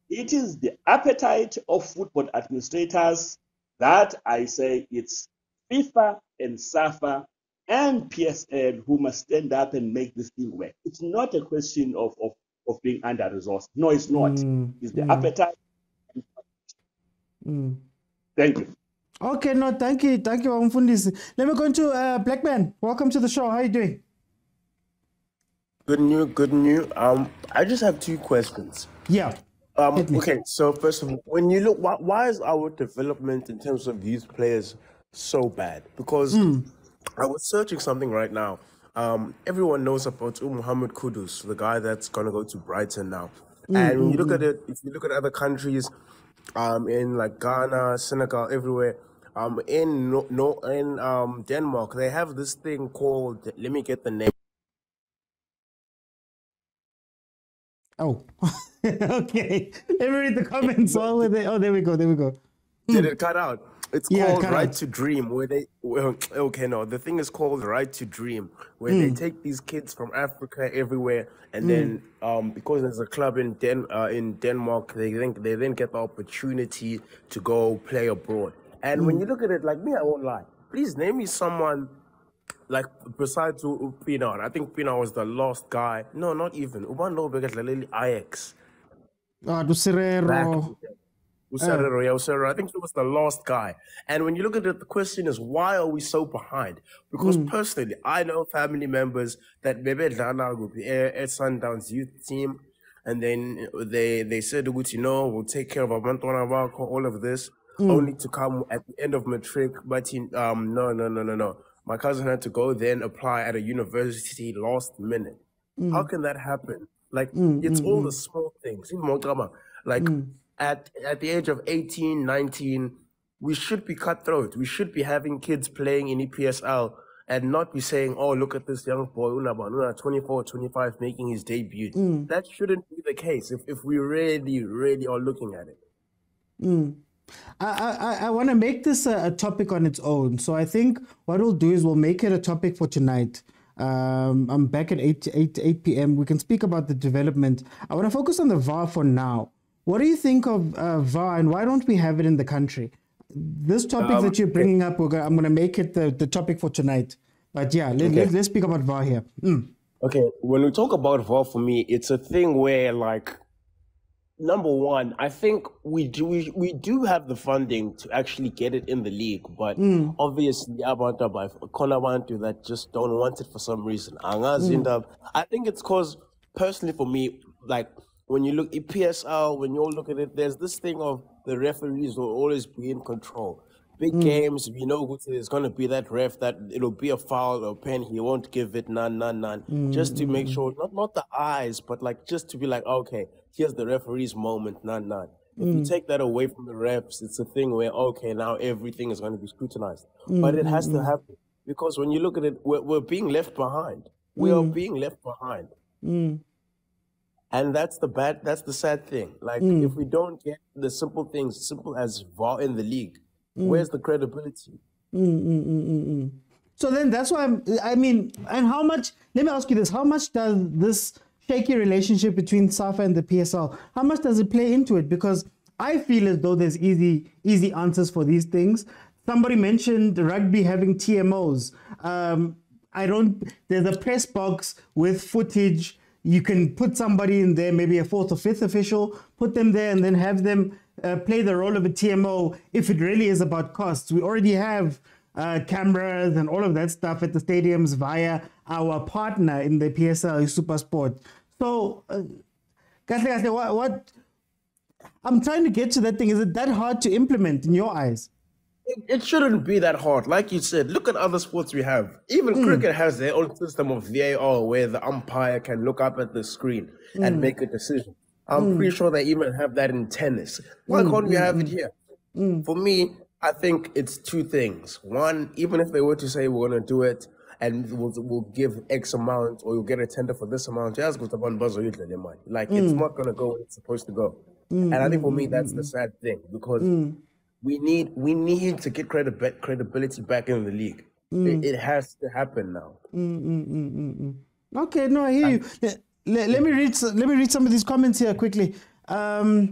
it is the appetite of football administrators that I say it's FIFA and SAFA and PSL who must stand up and make this thing work. It's not a question of being under-resourced. No, it's not. It's the appetite. Thank you. Okay, no, thank you, Mfundisi. Let me go into Blackman. Welcome to the show. How are you doing? Good new. I just have two questions. Yeah. Okay, so first of all, when you look, why is our development in terms of youth players so bad? Because I was searching something right now. Everyone knows about Muhammad Kudus, the guy that's gonna go to Brighton now. And when you look at it, if you look at other countries, in like Ghana, Senegal, everywhere, in Denmark, they have this thing called. Let me get the name. Oh, okay. Let me read the comments. Oh, there we go. Did it cut out? It's called Right to Dream, where they the thing is called Right to Dream, where they take these kids from Africa everywhere, and then because there's a club in Denmark, they then get the opportunity to go play abroad. And when you look at it, like me, I won't lie. Please name me someone like besides Pina. I think Pina was the last guy. No, not even. Uban Lobek Lily Ajax. Serrero. Usarero, I think he was the last guy. And when you look at it, the question is, why are we so behind? Because personally, I know family members that maybe at Sundowns youth team, and then they said, we'll take care of our all of this, only to come at the end of matric. But no. My cousin had to go then apply at a university last minute. How can that happen? Like, it's all the small things. Like, at the age of 18, 19, we should be cutthroat. We should be having kids playing in EPSL and not be saying, oh, look at this young boy, 24, 25, making his debut. That shouldn't be the case if we really, really are looking at it. I want to make this a topic on its own. So I think what we'll do is we'll make it a topic for tonight. I'm back at 8 p.m. We can speak about the development. I want to focus on the VAR for now. What do you think of VAR, and why don't we have it in the country? This topic that you're bringing up, I'm going to make it the topic for tonight. But yeah, let's speak about VAR here. Okay, when we talk about VAR, for me, it's a thing where, like, number one, I think we do have the funding to actually get it in the league, but obviously abantu that just don't want it for some reason. I think it's because, personally for me, like, when you look at PSL, when you all look at it, there's this thing of the referees will always be in control. Big games, there's going to be that ref that it'll be a foul or pen, he won't give it, none. Just to make sure, not the eyes, but like just to be like, okay, here's the referee's moment, none. If you take that away from the refs, it's a thing where, okay, now everything is going to be scrutinized. But it has to happen, because when you look at it, we're being left behind. We are being left behind. And that's the sad thing. Like, if we don't get the simple things, simple as VAR in the league, where's the credibility? So then that's why and how much, let me ask you this, how much does this shaky relationship between SAFA and the PSL, how much does it play into it? Because I feel as though there's easy answers for these things. Somebody mentioned rugby having TMOs. There's a press box with footage. You can put somebody in there, maybe a fourth or fifth official, put them there and then have them play the role of a TMO if it really is about costs. We already have cameras and all of that stuff at the stadiums via our partner in the PSL, SuperSport. So, what I'm trying to get to that thing, is it that hard to implement in your eyes? It shouldn't be that hard. Like you said, look at other sports we have. Even cricket has their own system of VAR where the umpire can look up at the screen and make a decision. I'm pretty sure they even have that in tennis. Why can't we have it here? For me, I think it's two things. One, even if they were to say we're going to do it and we'll give X amount, or you'll get a tender for this amount, like, it's not going to go where it's supposed to go. And I think for me, that's the sad thing, because we need to get credibility back in the league. It has to happen now. Okay, no, I hear you. Let me read some of these comments here quickly. Now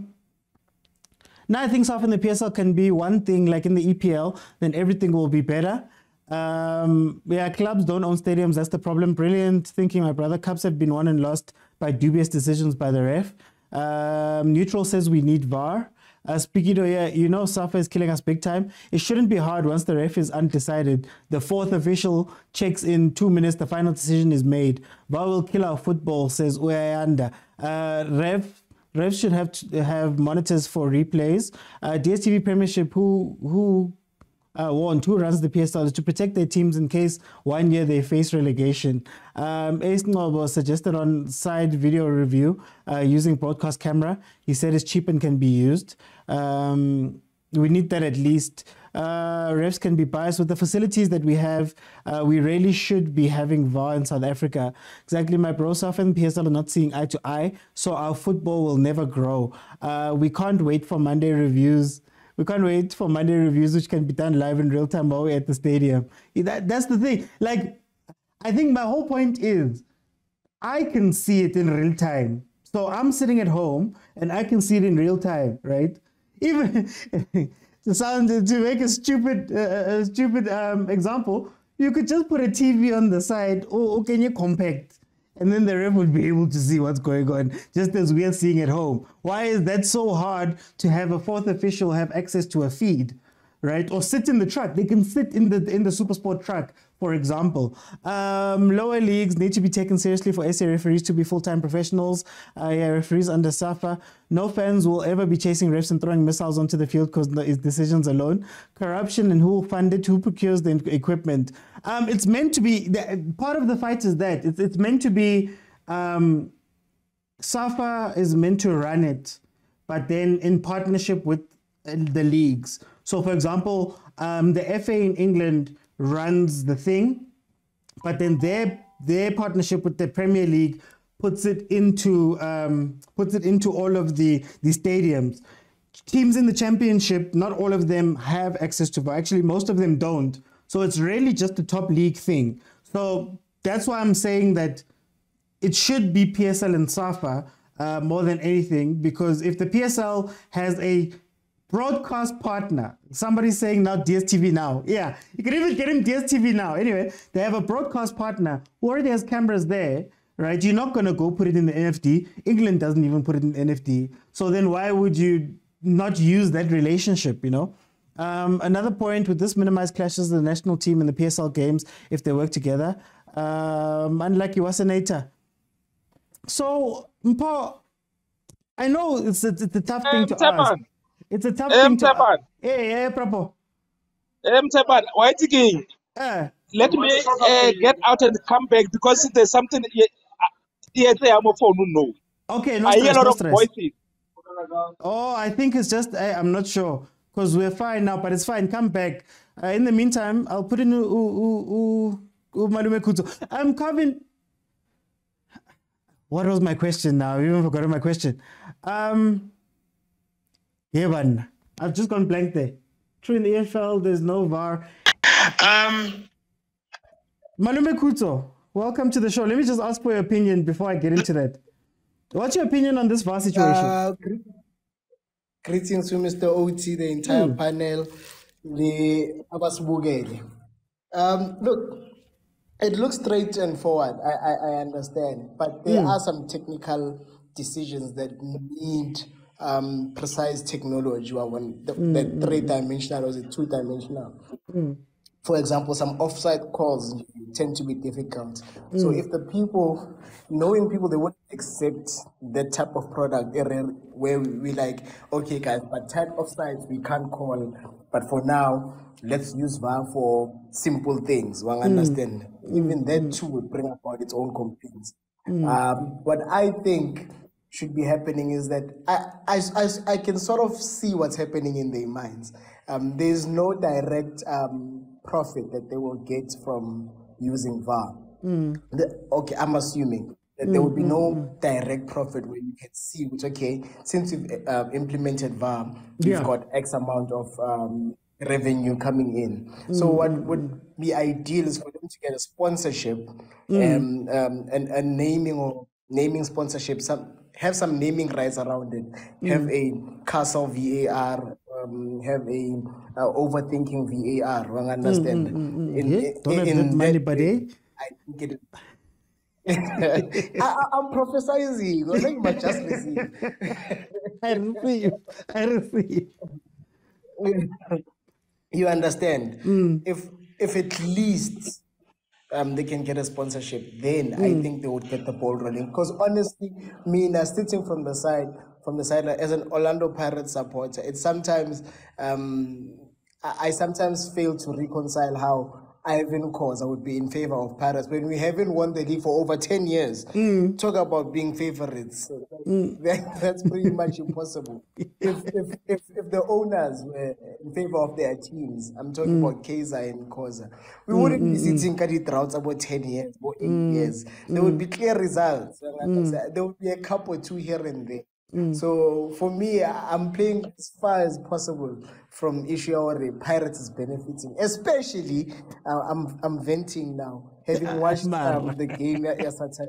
I think SAFA and the PSL can be one thing, like in the EPL, then everything will be better. Clubs don't own stadiums. That's the problem. Brilliant thinking, my brother. Cups have been won and lost by dubious decisions by the ref. Neutral says we need VAR. Spikido here, SAFA is killing us big time. It shouldn't be hard once the ref is undecided. The fourth official checks in 2 minutes, the final decision is made. VAR will kill our football, says Uyayanda. Ref refs should have monitors for replays. DSTV Premiership, who runs the PSL, is to protect their teams in case 1 year they face relegation. Ace Nobo suggested on side video review using broadcast camera. He said it's cheap and can be used. We need that at least. Refs can be biased with the facilities that we have. We really should be having VAR in South Africa. Exactly, my bro. South and PSL are not seeing eye to eye, so our football will never grow. We can't wait for Monday reviews. We can't wait for Monday reviews, which can be done live in real time while we're at the stadium. That's the thing. Like, I think my whole point is I can see it in real time. So I'm sitting at home and I can see it in real time, right? Even to make a stupid example, you could just put a TV on the side, or can you compact? And then the ref would be able to see what's going on, just as we are seeing at home. Why is that so hard to have a fourth official have access to a feed, right? Or sit in the truck. They can sit in the SuperSport truck, for example. Lower leagues need to be taken seriously for SA referees to be full-time professionals. Referees under SAFA. No fans will ever be chasing refs and throwing missiles onto the field because his decisions alone. Corruption and who will fund it, who procures the equipment. It's meant to be, part of the fight is that. It's meant to be, SAFA is meant to run it, but then in partnership with the leagues. So, for example, the FA in England runs the thing, but then their partnership with the Premier League puts it into all of the stadiums. Teams in the Championship, not all of them have access to VAR. Actually, most of them don't. So it's really just a top league thing. So that's why I'm saying that it should be PSL and SAFA more than anything, because if the PSL has a broadcast partner, somebody's saying now DSTV now. Yeah, you can even get him DSTV now. Anyway, they have a broadcast partner who already has cameras there, right? You're not going to go put it in the NFD. England doesn't even put it in the NFD. So then why would you not use that relationship, you know? Another point, with this minimize clashes of the national team and the PSL games if they work together. Unlike Iwasaneta. So, Mpo, I know it's a tough thing to ask. It's a tough thing to ask. Hey, Prapo. Why thinking? Let me get out and come back, because there's something. Yes, I'm a phone. No. Okay, I hear a lot of voices. Oh, I think it's just, I'm not sure, because we're fine now, but it's fine. Come back. In the meantime, I'll put in Malume Kuto. I'm coming. What was my question now? I even forgot my question. Yeah, man. I've just gone blank there. True, in the EFL, there's no VAR. Malume Kuto, welcome to the show. Let me just ask for your opinion before I get into that. What's your opinion on this VAR situation? Greetings to Mr. OT, the entire panel, the Abasbugeli. Look, it looks straight and forward, I understand, but there are some technical decisions that need precise technology. The three-dimensional or the two-dimensional. For example, some offside calls tend to be difficult. So if knowing people, they wouldn't accept that type of product where we like, okay guys, but type offsides we can't call, but for now, let's use VAR for simple things. One understand. Even that too will bring about its own complaints. What I think should be happening is that I can sort of see what's happening in their minds. There's no direct profit that they will get from using VAR. Okay, I'm assuming that there will be no direct profit where you can see, which, okay, since you've implemented VAR, you've got X amount of revenue coming in. So what would be ideal is for them to get a sponsorship and naming sponsorship, have some naming rights around it, have a castle VAR, have a overthinking VAR. Wrong understand? Don't have that money, buddy. I think it. I'm prophesizing. I receive. You understand? If at least they can get a sponsorship, then I think they would get the ball rolling. Because honestly, me, sitting from the side, from the sideline as an Orlando Pirates supporter. It's sometimes I sometimes fail to reconcile how Irvin Khoza would be in favor of Paris when we haven't won the league for over 10 years. Talk about being favorites. So that's pretty much impossible. If the owners were in favor of their teams, I'm talking about Kaizer and Khoza, we wouldn't be sitting at droughts about 10 years or 8 years. There would be clear results. There would be a cup or two here and there. So for me, I'm playing as far as possible from issue or Pirates is benefiting. Especially, I'm venting now, having watched the game yesterday.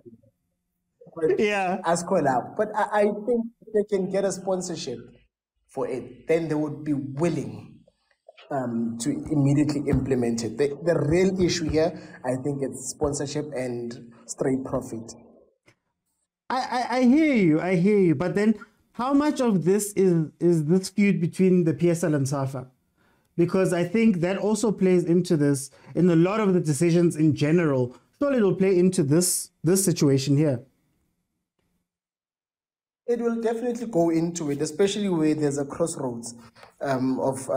But I think if they can get a sponsorship for it, then they would be willing to immediately implement it. The real issue here, I think, it's sponsorship and straight profit. I hear you, but then how much of this is this feud between the PSL and SAFA? Because I think that also plays into this in a lot of the decisions in general. Surely it'll play into this situation here. It will definitely go into it, especially where there's a crossroads of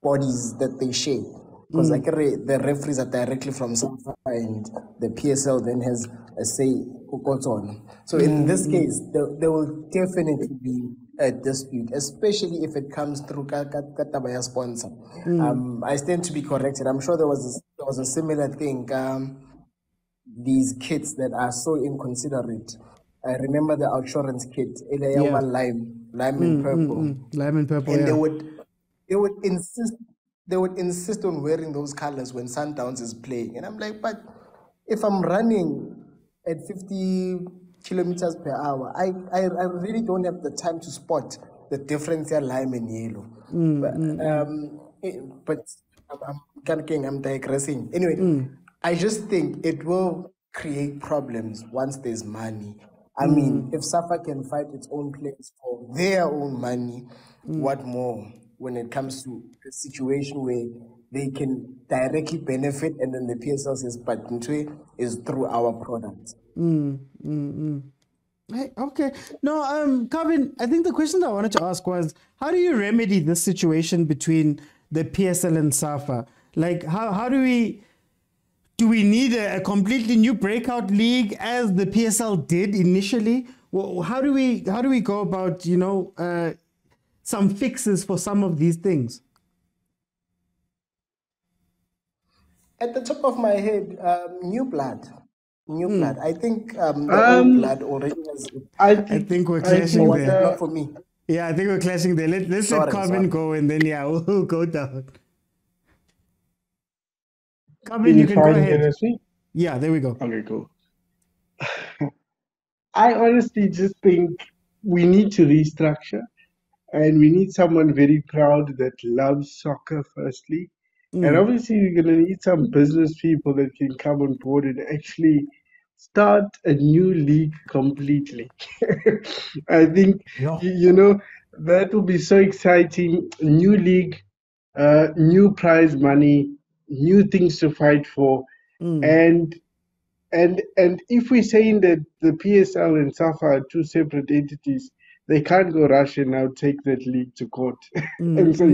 bodies that they share. Because like the referees are directly from SAFA and the PSL then has a say who goes on. So in this case, there will definitely be a dispute, especially if it comes through Katabaya sponsor. I stand to be corrected. I'm sure there was a similar thing. These kids that are so inconsiderate. I remember the outsurance kit, lime and purple. Lime and purple. And they would insist on wearing those colors when Sundowns is playing. And I'm like, but if I'm running at 50 kilometers per hour, I really don't have the time to spot the difference here, lime and yellow. But I'm digressing. Anyway, I just think it will create problems once there's money. I mean, if SAFA can fight its own place for their own money, what more when it comes to a situation where they can directly benefit and then the PSL says, but is through our product. Okay. No, Kevin, I think the question that I wanted to ask was, how do you remedy this situation between the PSL and SAFA? Like, how do we need a completely new breakout league as the PSL did initially? Well, how do we go about, some fixes for some of these things? At the top of my head, new blood. I think the old blood already has. I think we're clashing there. Not for me. Yeah, I think we're clashing there. Let's let Carmen go, and then we'll go down. Carmen, you can go ahead. Yeah, there we go. Okay, cool. I honestly just think we need to restructure, and we need someone very proud that loves soccer, firstly. And obviously, we're going to need some business people that can come on board and actually start a new league completely. I think, that will be so exciting. New league, new prize money, new things to fight for. And if we're saying that the PSL and SAFA are two separate entities, they can't go rush and now take that league to court and say,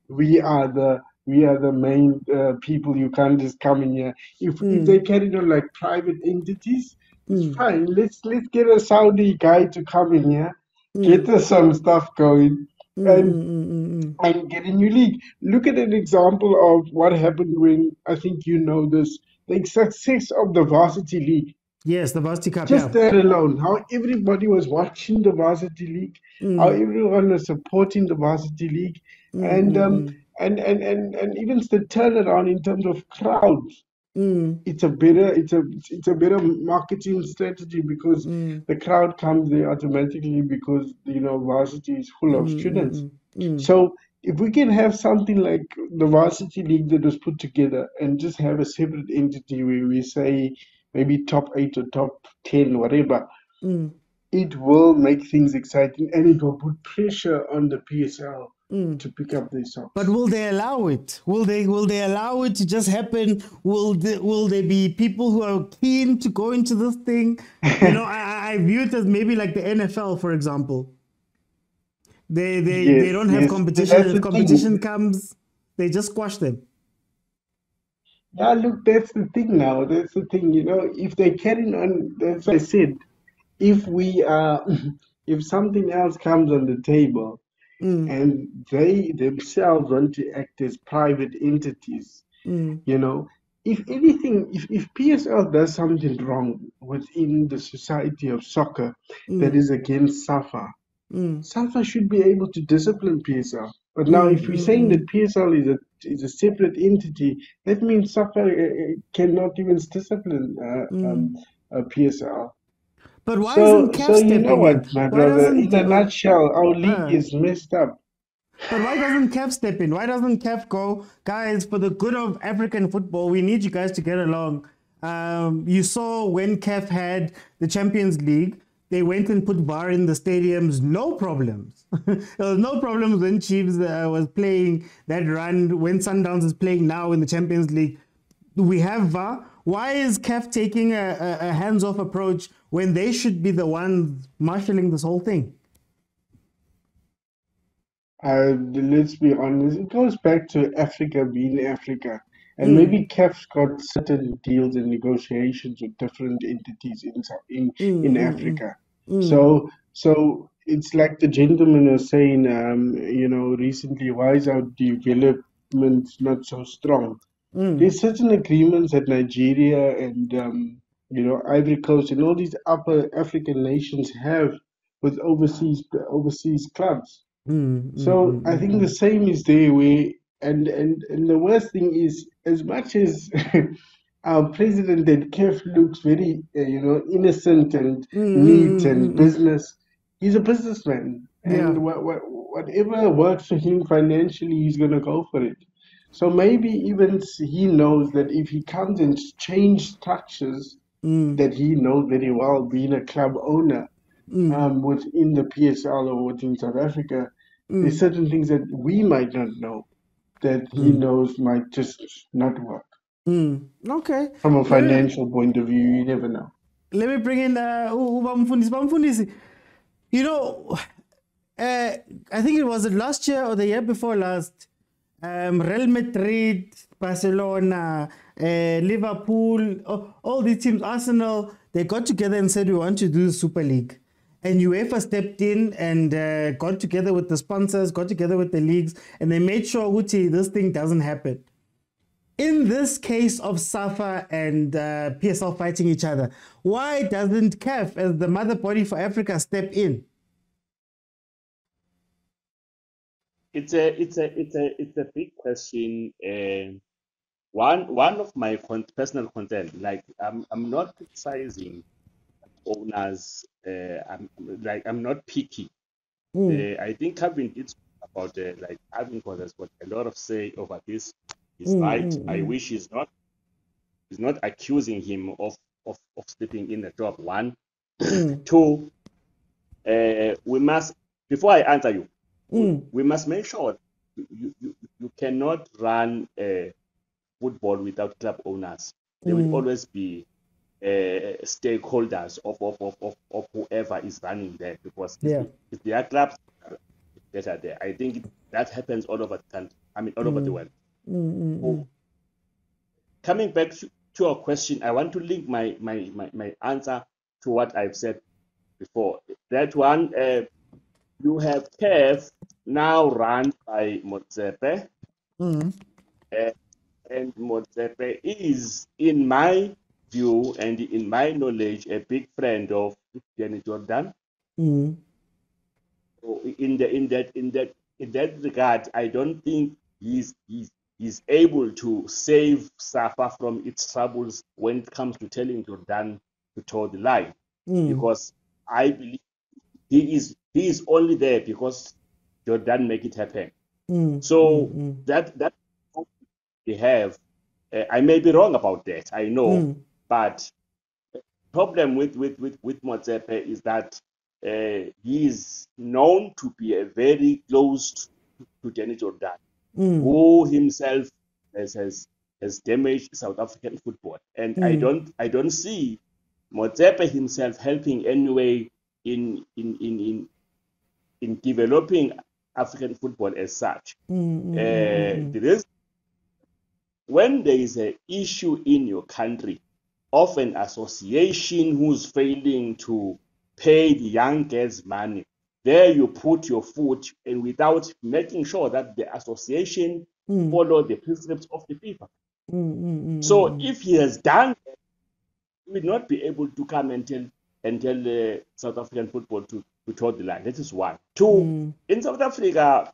we are the main people. You can't just come in here. If they carry on like private entities, it's fine. Let's get a Saudi guy to come in here, get us some stuff going, and get a new league. Look at an example of what happened when, I think you know this, the success of the varsity league. Yes, the varsity cup. Just that alone, how everybody was watching the varsity league, how everyone was supporting the varsity league, and even the turnaround in terms of crowds. It's a better marketing strategy because the crowd comes there automatically because varsity is full of students. So if we can have something like the varsity league that was put together and just have a separate entity where we say maybe top 8 or top 10, whatever, it will make things exciting and it will put pressure on the PSL to pick up their socks. But will they allow it? Will they allow it to just happen? Will there be people who are keen to go into this thing? You know, I view it as maybe like the NFL, for example. They don't have competition. If competition comes, they just squash them. Yeah, look, that's the thing now. That's the thing, you know, if they carry on, as I said, if we if something else comes on the table and they themselves want to act as private entities, you know, if anything, if PSL does something wrong within the society of soccer that is against SAFA, SAFA should be able to discipline PSL. But now, if we're saying that PSL is a separate entity, that means SAFA cannot even discipline PSL. But why isn't CAF stepping you know what, in? my Why brother? doesn't In a nutshell, our league is messed up. But why doesn't CAF step in? Why doesn't CAF go, guys, for the good of African football, we need you guys to get along. You saw when CAF had the Champions League, they went and put VAR in the stadiums, no problems. There was no problems when Chiefs was playing that run, when Sundowns is playing now in the Champions League. We have VAR. Why is CAF taking a hands-off approach when they should be the ones marshalling this whole thing? Let's be honest, it goes back to Africa being Africa. And maybe CAF's got certain deals and negotiations with different entities in Africa. So it's like the gentleman was saying, you know, recently, why is our development not so strong? There's certain agreements that Nigeria and you know, Ivory Coast and all these upper African nations have with overseas clubs. So I think the same is there. And the worst thing is, as much as our president and CAF looks very you know, innocent and neat and business, he's a businessman, and whatever works for him financially, he's gonna go for it. So maybe even he knows that if he comes and change structures that he knows very well, being a club owner within the PSL or within South Africa, there's certain things that we might not know that he knows might just not work. Okay. From a financial point of view, you never know. Let me bring in Bamfundisi. You know, I think it was last year or the year before last, Real Madrid, Barcelona, Liverpool, all these teams, Arsenal, they got together and said, we want to do the Super League. And UEFA stepped in and got together with the sponsors, got together with the leagues, and they made sure, Uti, this thing doesn't happen. In this case of SAFA and PSL fighting each other, why doesn't CAF, as the mother body for Africa, step in? It's a big question. One of my personal concerns, like I'm not criticizing owners. I'm not picky. I think having it about like having Khoza has got a lot of say over this. He's right. I wish he's not accusing him of slipping in the job. One, two. We must, before I answer you, we must make sure you cannot run football without club owners. There will always be stakeholders of whoever is running there, because if there are clubs that are there, I think that happens all over the country. I mean, all over the world. So, coming back to your question, I want to link my answer to what I've said before. That one, you have CAF now run by Motsepe, and Motsepe is, in my view and in my knowledge, a big friend of Jordaan. So in that regard, I don't think he's able to save SAFA from its troubles when it comes to telling Jordaan to toe the line, because I believe he is only there because Jordaan make it happen. So that they have, I may be wrong about that, I know, but the problem with Motsepe is that he is known to be a very closed to Danny Jordaan, who himself has damaged South African football. And I don't see Motsepe himself helping anyway in developing African football as such. When there is an issue in your country of an association who's failing to pay the young girls money, there you put your foot, and without making sure that the association follow the precepts of the FIFA. So if he has done that, he will not be able to come and tell South African football to toe the line. That is one. Two, in South Africa,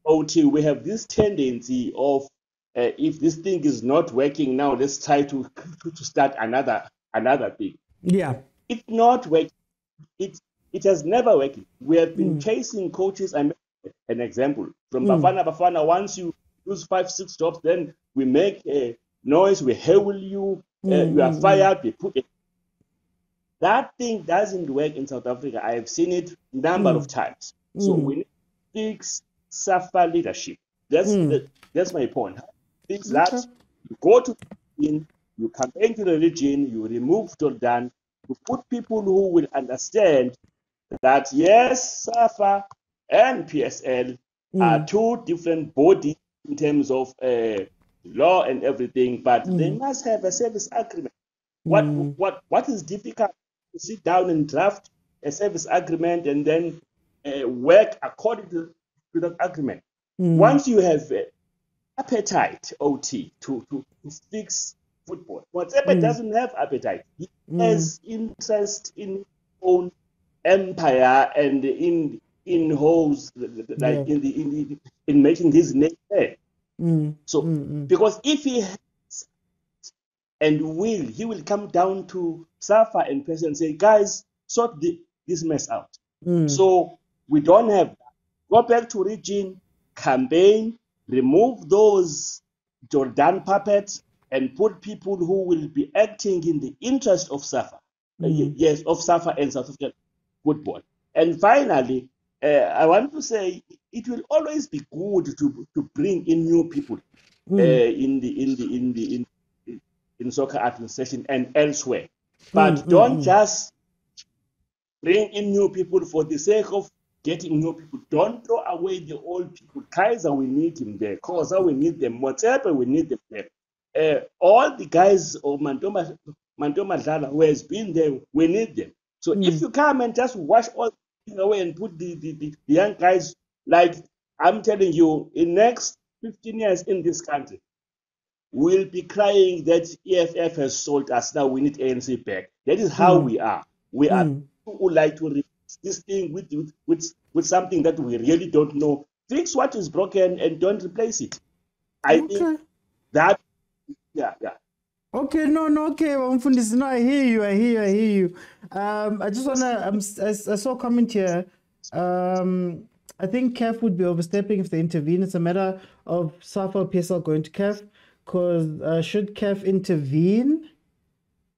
OT, we have this tendency of if this thing is not working now, let's try to start another thing. Yeah, it's not working. It has never worked. We have been chasing coaches. I make an example from Bafana. Once you lose 5-6 jobs, then we make a noise. We hail you. You are fired. We put it. That thing doesn't work in South Africa. I have seen it a number of times. So we need to fix SAFA leadership. That's my point. Things that you go to the region, you campaign to the region, you remove Jordaan, you put people who will understand that yes, SAFA and PSL are two different bodies in terms of law and everything, but they must have a service agreement. What is difficult to sit down and draft a service agreement and then work according to that agreement? Once you have appetite, OT, to fix football, Motsepe doesn't have appetite. He has interest in his own empire and in holes, like in making his name there. Because if he has and he will come down to SAFA and press and say, guys, sort this mess out. So we don't have that. Go back to region, campaign, remove those Jordaan puppets, and put people who will be acting in the interest of SAFA. Yes, of SAFA and South African football. And finally, I want to say it will always be good to bring in new people in soccer administration and elsewhere. But don't just bring in new people for the sake of getting new people. Don't throw away the old people. Kaizer, we need him there. Khoza, we need them. Motsepe, we need them there. All the guys of Mantoma Dlala who has been there, we need them. So if you come and just wash all things away and put the young guys, like I'm telling you, in next 15 years in this country, we'll be crying that EFF has sold us. Now we need ANC back. That is how we are. We are people who like to replace this thing with something that we really don't know. Fix what is broken and don't replace it. I think that, yeah. Okay, okay. No, I hear you. I just wanna. I saw a comment here. I think CAF would be overstepping if they intervene. It's a matter of SAFA or PSL going to CAF. Because should CAF intervene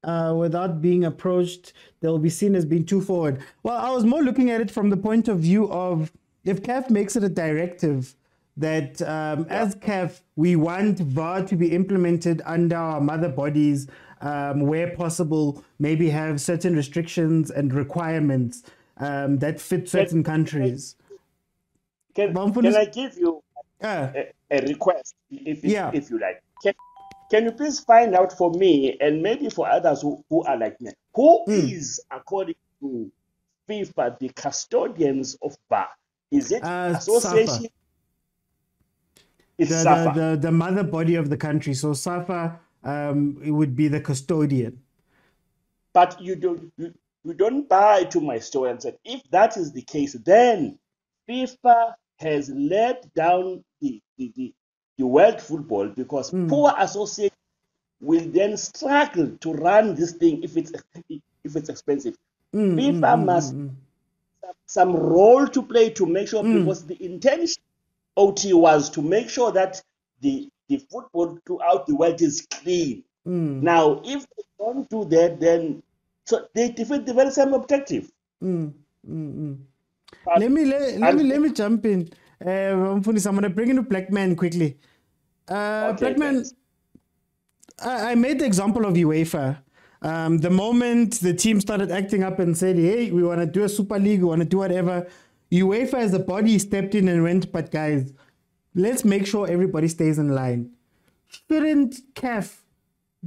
without being approached, they'll be seen as being too forward. Well, I was more looking at it from the point of view of if CAF makes it a directive that as CAF, we want VAR to be implemented under our mother bodies where possible, maybe have certain restrictions and requirements that fit certain countries. Can I give you a request, if you like? Can you please find out for me and maybe for others who are like me, who is, according to FIFA, the custodians of VAR? Is it association? SAFA. It's SAFA. The mother body of the country. So SAFA, it would be the custodian. But you don't buy to my story and said, if that is the case, then FIFA has let down the world football because poor associations will then struggle to run this thing if it's expensive. FIFA must have some role to play to make sure, because the intention OT was to make sure that the football throughout the world is clean. Now, if they don't do that, then so they defeat the very same objective. Let me jump in. I'm going to bring in a black man quickly. Black man, I made the example of UEFA. The moment the team started acting up and said, hey, we want to do a Super League, we want to do whatever, UEFA as a body stepped in and went, but guys, let's make sure everybody stays in line. Shouldn't CAF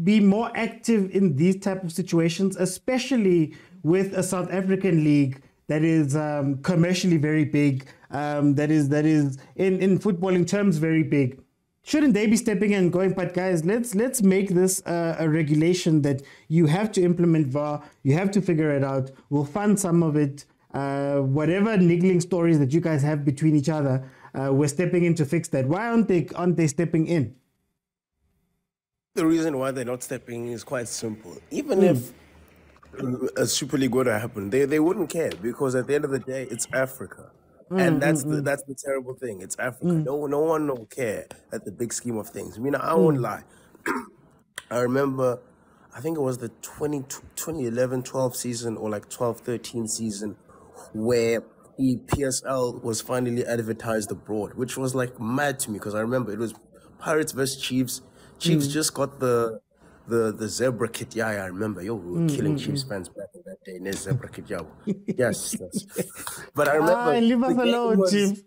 be more active in these type of situations, especially with a South African league that is commercially very big, that is in footballing terms very big? Shouldn't they be stepping in and going, but guys, let's make this a regulation that you have to implement VAR, you have to figure it out, we'll fund some of it, whatever niggling stories that you guys have between each other, we're stepping in to fix that. Why aren't they stepping in? The reason why they're not stepping in is quite simple. Even if a Super League were to happen, they wouldn't care, because at the end of the day, it's Africa. And that's the terrible thing. It's Africa. No one will care at the big scheme of things. I mean, I won't lie. I remember, I think it was the 2011-12 season, or like 12-13 season, where the PSL was finally advertised abroad, which was like mad to me, because I remember it was Pirates versus Chiefs. Chiefs just got the zebra kit. Yeah, I remember. Yo, we were killing Chiefs fans back in that day. In zebra kit, yeah. Yes. But I remember. Leave us alone, Chief.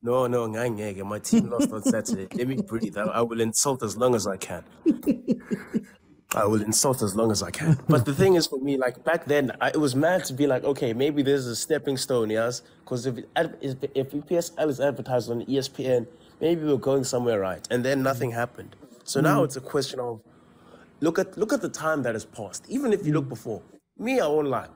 No, my team lost on Saturday. Let me breathe. I will insult as long as I can. But the thing is, for me, like back then, it was mad to be like, okay, maybe there's a stepping stone, yes? Because if PSL is advertised on ESPN, maybe we're going somewhere right. And then nothing happened. So now it's a question of, look at the time that has passed. Even if you look before, me, I won't lie.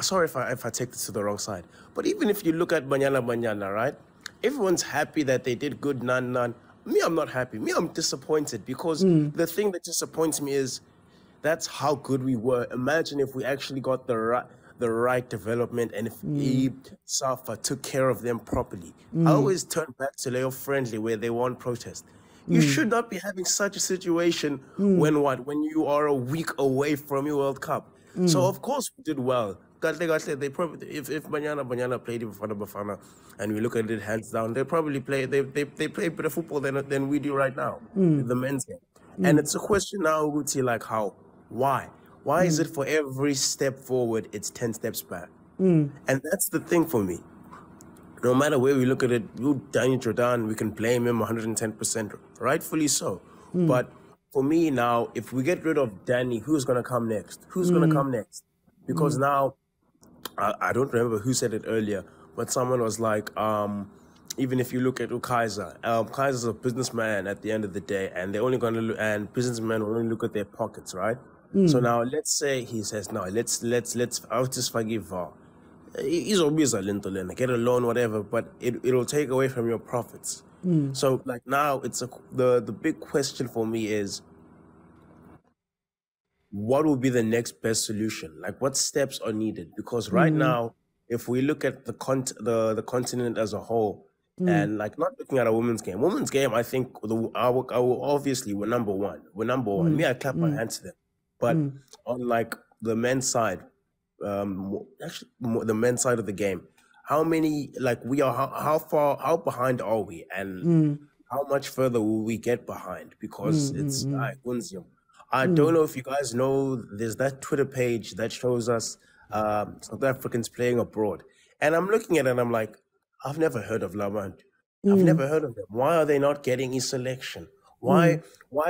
Sorry if I take this to the wrong side. But even if you look at Banyana, right? Everyone's happy that they did good, none. Me, I'm not happy. Me, I'm disappointed, because the thing that disappoints me is that's how good we were. Imagine if we actually got the right development, and if Safa took care of them properly. I always turn back to Leo Friendly, where they won protest. You should not be having such a situation when you are a week away from your World Cup. So of course we did well. They probably, if Banyana played in Bafana, and we look at it hands down, they probably play better football than we do right now, the men's game. And it's a question now, Uti, like how, why is it for every step forward it's 10 steps back? And that's the thing for me. No matter where we look at it, Jordaan, we can blame him 110%, rightfully so. But for me now, if we get rid of Danny, who's going to come next? Because now, I don't remember who said it earlier, but someone was like, even if you look at Kaizer, Kaizer's a businessman at the end of the day, and they're only going to and businessmen will only look at their pockets, right? So now, let's say he says, no, I'll just forgive VAR. He's always a lentolena, get a loan, whatever, but it'll take away from your profits. So like now, the big question for me is, what will be the next best solution? Like, what steps are needed? Because right now, if we look at the continent as a whole, and like not looking at a women's game, I think obviously we're number one. Me, I clap my hands to them. But on like the men's side, the men's side of the game, how many, like we are, how behind are we, and how much further will we get behind? Because it's I don't know if you guys know, there's that Twitter page that shows us South Africans playing abroad, and I'm looking at it and I'm like, I've never heard of Lamont. I've never heard of them. Why are they not getting a selection? Why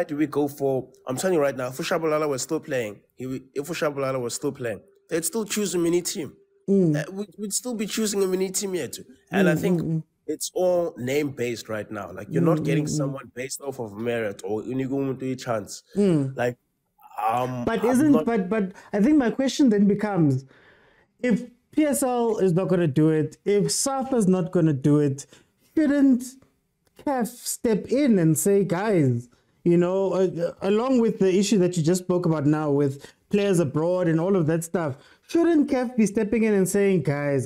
do we go for, I'm telling you right now, if Shabalala was still playing, they'd still choose a mini team. We'd still be choosing a mini team here too. And I think it's all name-based right now. Like, you're not getting someone based off of merit or unique chance. Like, but I think my question then becomes, if PSL is not going to do it, if SAFA is not going to do it, shouldn't CAF step in and say, guys, you know, along with the issue that you just spoke about now with players abroad and all of that stuff, shouldn't CAF be stepping in and saying, guys,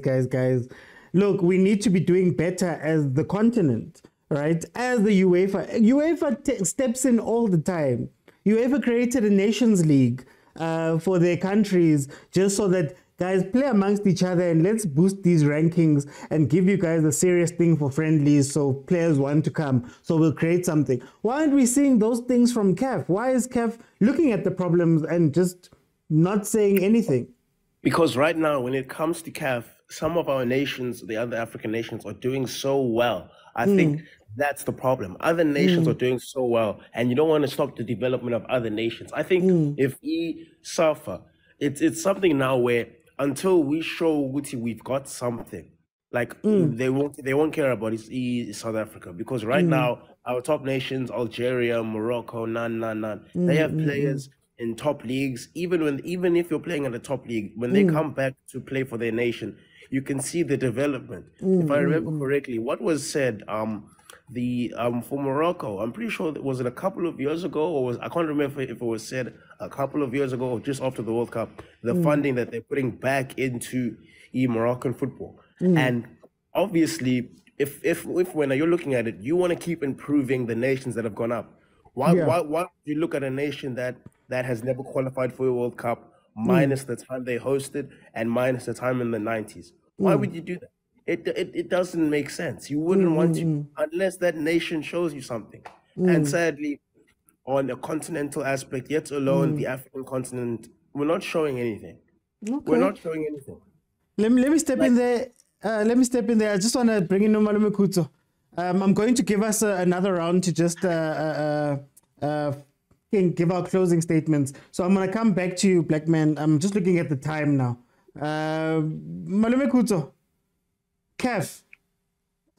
look, we need to be doing better as the continent, right? As the UEFA steps in all the time. UEFA created a Nations League for their countries just so that guys, play amongst each other and let's boost these rankings and give you guys a serious thing for friendlies so players want to come. So we'll create something. Why aren't we seeing those things from CAF? Why is CAF looking at the problems and just not saying anything? Because right now, when it comes to CAF, some of our nations, the other African nations, are doing so well. I think that's the problem. Other nations are doing so well, and you don't want to stop the development of other nations. I think if we suffer, it's something now where until we show Guti we've got something, like they won't care about South Africa, because right now our top nations, Algeria, Morocco, none. They have players in top leagues. Even if you're playing in the top league, when they come back to play for their nation, you can see the development. If I remember correctly, what was said for Morocco, I'm pretty sure was it a couple of years ago, or I can't remember if it was said a couple of years ago or just after the World Cup, the funding that they're putting back into Moroccan football. And obviously, if when you're looking at it, you want to keep improving the nations that have gone up. Why do you look at a nation that has never qualified for a World Cup, minus the time they hosted and minus the time in the 90s? Why would you do that? It doesn't make sense. You wouldn't want to unless that nation shows you something. And sadly, on a continental aspect, yet alone the African continent, we're not showing anything. Okay. We're not showing anything. Let me step in there. I just want to bring in Malume Khutso. I'm going to give us another round to just give our closing statements. So I'm going to come back to you, Black Man. I'm just looking at the time now. Malume Khutso, CAF.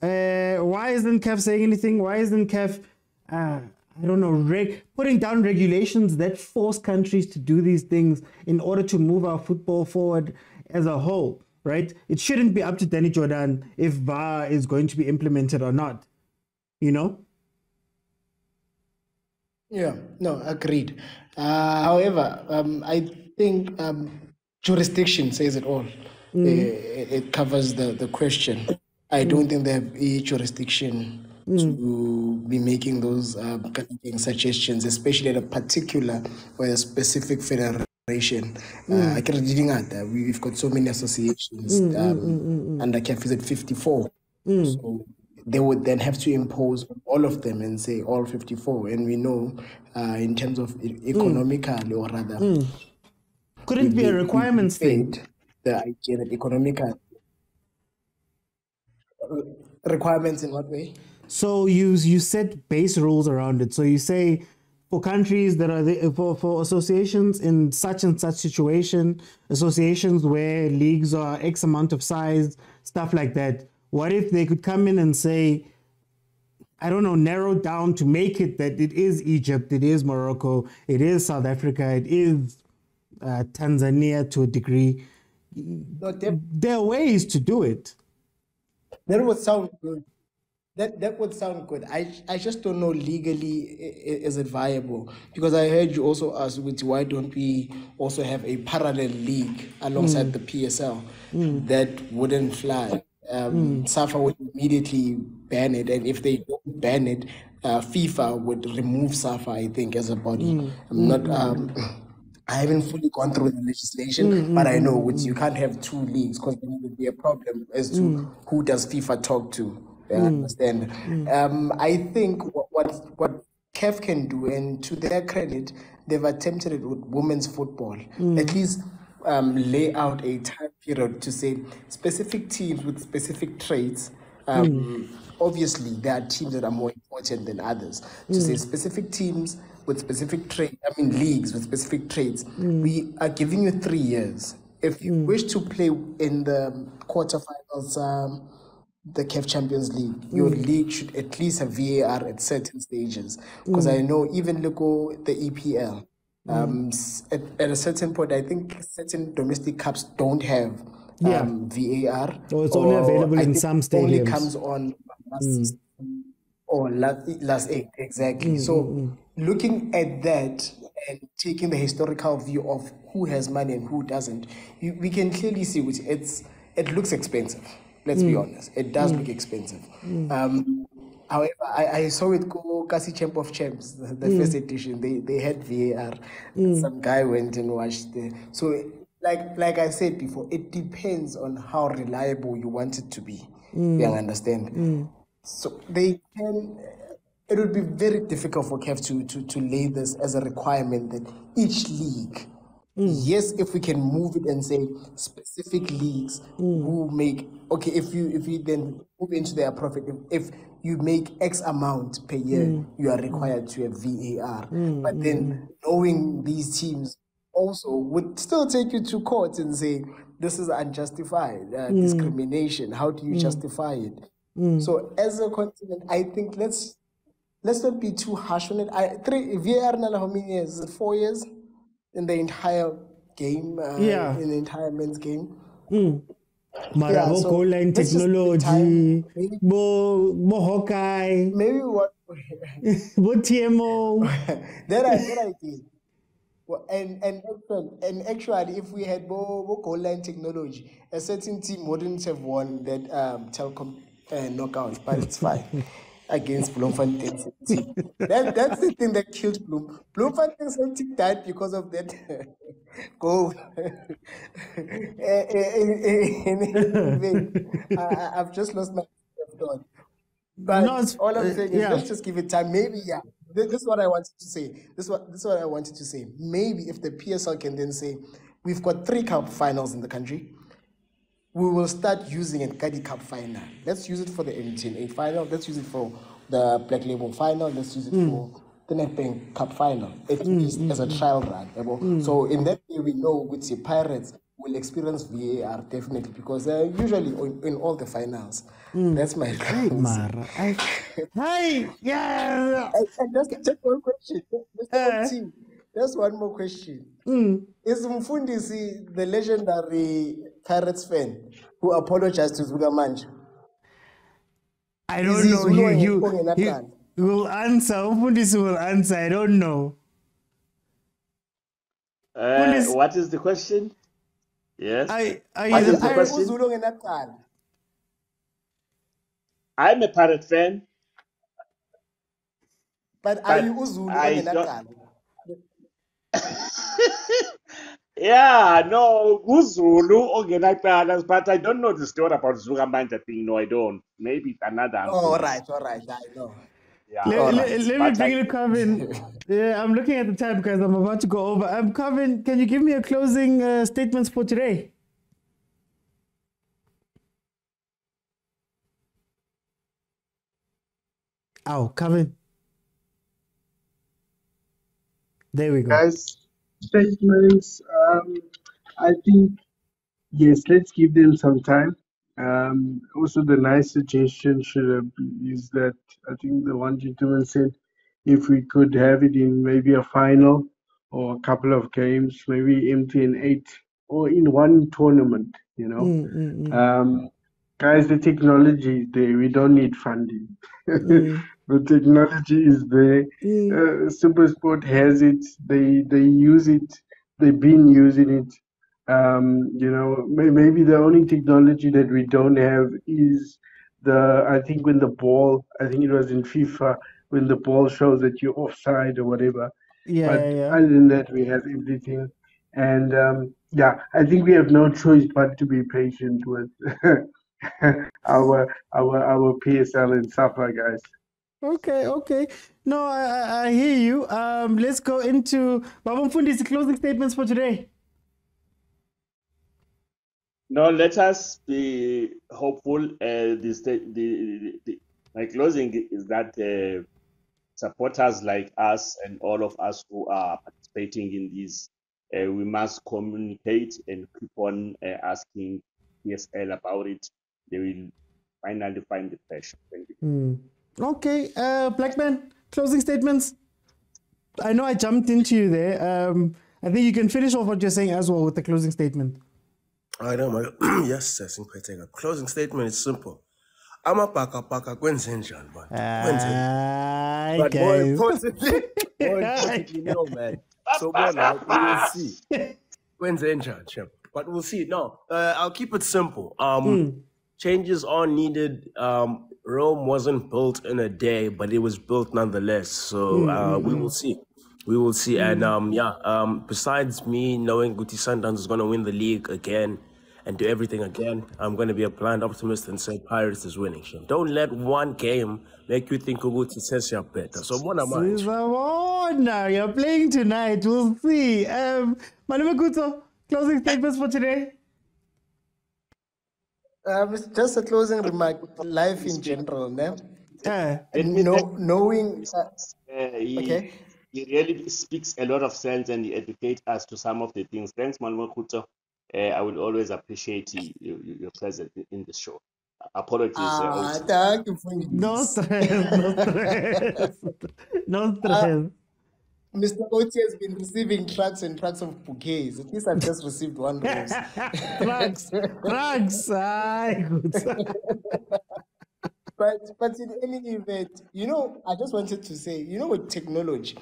Why isn't CAF saying anything? Why isn't CAF, I don't know, putting down regulations that force countries to do these things in order to move our football forward as a whole, right? It shouldn't be up to Danny Jordaan if VAR is going to be implemented or not, you know? Yeah, no, agreed. However, I think jurisdiction says it all. It covers the question. I don't think they have a jurisdiction to be making those suggestions, especially at a particular or a specific federation. I can't reading that we've got so many associations under CAF is at 54. So they would then have to impose all of them and say all 54. And we know in terms of economically, or rather, couldn't it be a requirements thing? The idea that economical requirements in what way? So you set base rules around it. So you say for countries that are for associations in such and such situation, associations where leagues are X amount of size, stuff like that. What if they could come in and say, I don't know, narrow down to make it that it is Egypt, it is Morocco, it is South Africa, it is Tanzania to a degree. There are ways to do it. That would sound good. That would sound good. I just don't know legally is it viable, because I heard you also ask why don't we also have a parallel league alongside the PSL? That wouldn't fly. SAFA would immediately ban it, and if they don't ban it, FIFA would remove SAFA, I think, as a body. I haven't fully gone through the legislation, but I know you can't have two leagues, because there would be a problem as to who does FIFA talk to. I understand. I think what CAF can do, and to their credit, they've attempted it with women's football. At least lay out a time period to say specific teams with specific traits. Obviously, there are teams that are more important than others. To say specific teams with specific traits, leagues with specific traits, we are giving you 3 years. If you wish to play in the quarterfinals, the CAF Champions League, your league should at least have VAR at certain stages. Because I know even Lekau, the EPL, at a certain point, I think certain domestic cups don't have VAR. Or it's only available in some stadiums. Only comes on last eight, exactly. So looking at that and taking the historical view of who has money and who doesn't, we can clearly see which it looks expensive. Let's be honest. It does look expensive. However, I saw it go Kasi Champ of Champs, the first edition. They had VAR. Some guy went and watched it. So like I said before, it depends on how reliable you want it to be. You understand? So they can. It would be very difficult for CAF to lay this as a requirement that each league. Yes, if we can move it and say specific leagues who make if you then move into their profit, if you make X amount per year, you are required to have VAR. But then knowing these teams also would still take you to court and say this is unjustified discrimination. How do you justify it? So as a continent, I think let's not be too harsh on it. VAR how many years? Is it 4 years in the entire game? In the entire men's game. Marabo goal line technology, bo Hawkeye, maybe what bo TMO. that I did. Well, and actually, if we had more goal line technology, a certain team wouldn't have won that telecom knockout, but it's fine. Against Bloemfontein team. That's the thing that killed Bloem. Bloemfontein died because of that goal. I've just lost my thought. But all I'm saying is let's just give it time. Maybe, This is what I wanted to say. This is what I wanted to say. Maybe if the PSL can then say, we've got 3 cup finals in the country, we will start using it Kadi Cup final. Let's use it for the MTN8 final. Let's use it for the Black Label final. Let's use it for the Nedbank Cup final. At least as a trial run. So in that way, we know with the Pirates will experience VAR definitely because usually in all the finals. That's my Mara. Hey, yeah. And just one question. Just one more question. Is Mfundisi the legendary Pirates fan who apologized to Zugamanje? I don't know. You will answer. Mfundisi will answer. I don't know. What is the question? Yes. What is the question? I'm a Pirate fan. But are you Uzulu? Yeah, no, Uzulu, but I don't know the story about Zugamanja thing. No, I don't. Maybe it's another. All right, I know. Yeah. Let me bring you Kevin. Yeah, I'm looking at the time because I'm about to go over. Kevin, can you give me a closing statements for today? Oh, Kevin. There we go. Guys, statements. I think yes. Let's give them some time. Also, the nice suggestion should have is that I think the one gentleman said if we could have it in maybe a final or a couple of games, maybe MTN8 or in one tournament. Guys, the technology is there. We don't need funding. The technology is there. SuperSport has it. They use it. They've been using it. Maybe the only technology that we don't have is I think when the ball, I think it was in FIFA, when the ball shows that you're offside or whatever. Other than that, we have everything. And I think we have no choice but to be patient with our PSL and SAFA guys. Okay. No, I hear you. Let's go into Baba Mfundi's closing statements for today. No, let us be hopeful. My closing is that supporters like us and all of us who are participating in this, we must communicate and keep on asking PSL about it. They will finally find the pressure. Thank you. Okay, Blackman, closing statements. I know I jumped into you there. I think you can finish off what you're saying as well with the closing statement. I know, my yes, I think a closing statement is simple. I'm a paka Gwenzenjan, man. But more importantly, no, man. So we'll see. Gwenzenjan, but we'll see. No, I'll keep it simple. Changes are needed. Rome wasn't built in a day, but it was built nonetheless. So we will see. We will see. And besides me knowing Guti Sundowns is going to win the league again and do everything again, I'm going to be a blind optimist and say Pirates is winning. Don't let one game make you think Guti says you're better. So Now you're playing tonight. We'll see. Maluma Kuto, closing statements for today. Just a closing remark. Life in general, knowing. Okay. He really speaks a lot of sense and he educates us to some of the things. Thanks, Maluma Kuto. I will always appreciate your presence in the show. Apologies. Thank you for no stress. No stress. Mr. Oti has been receiving trucks and trucks of bouquets. At least I've just received one rose. Trucks. But in any event, I just wanted to say, with technology,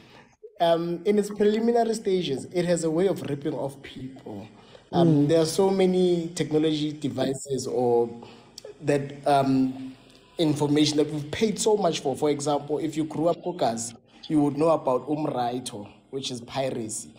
in its preliminary stages, it has a way of ripping off people. There are so many technology devices or that information that we've paid so much for. For example, if you grew up cookers, you would know about umraito, which is piracy.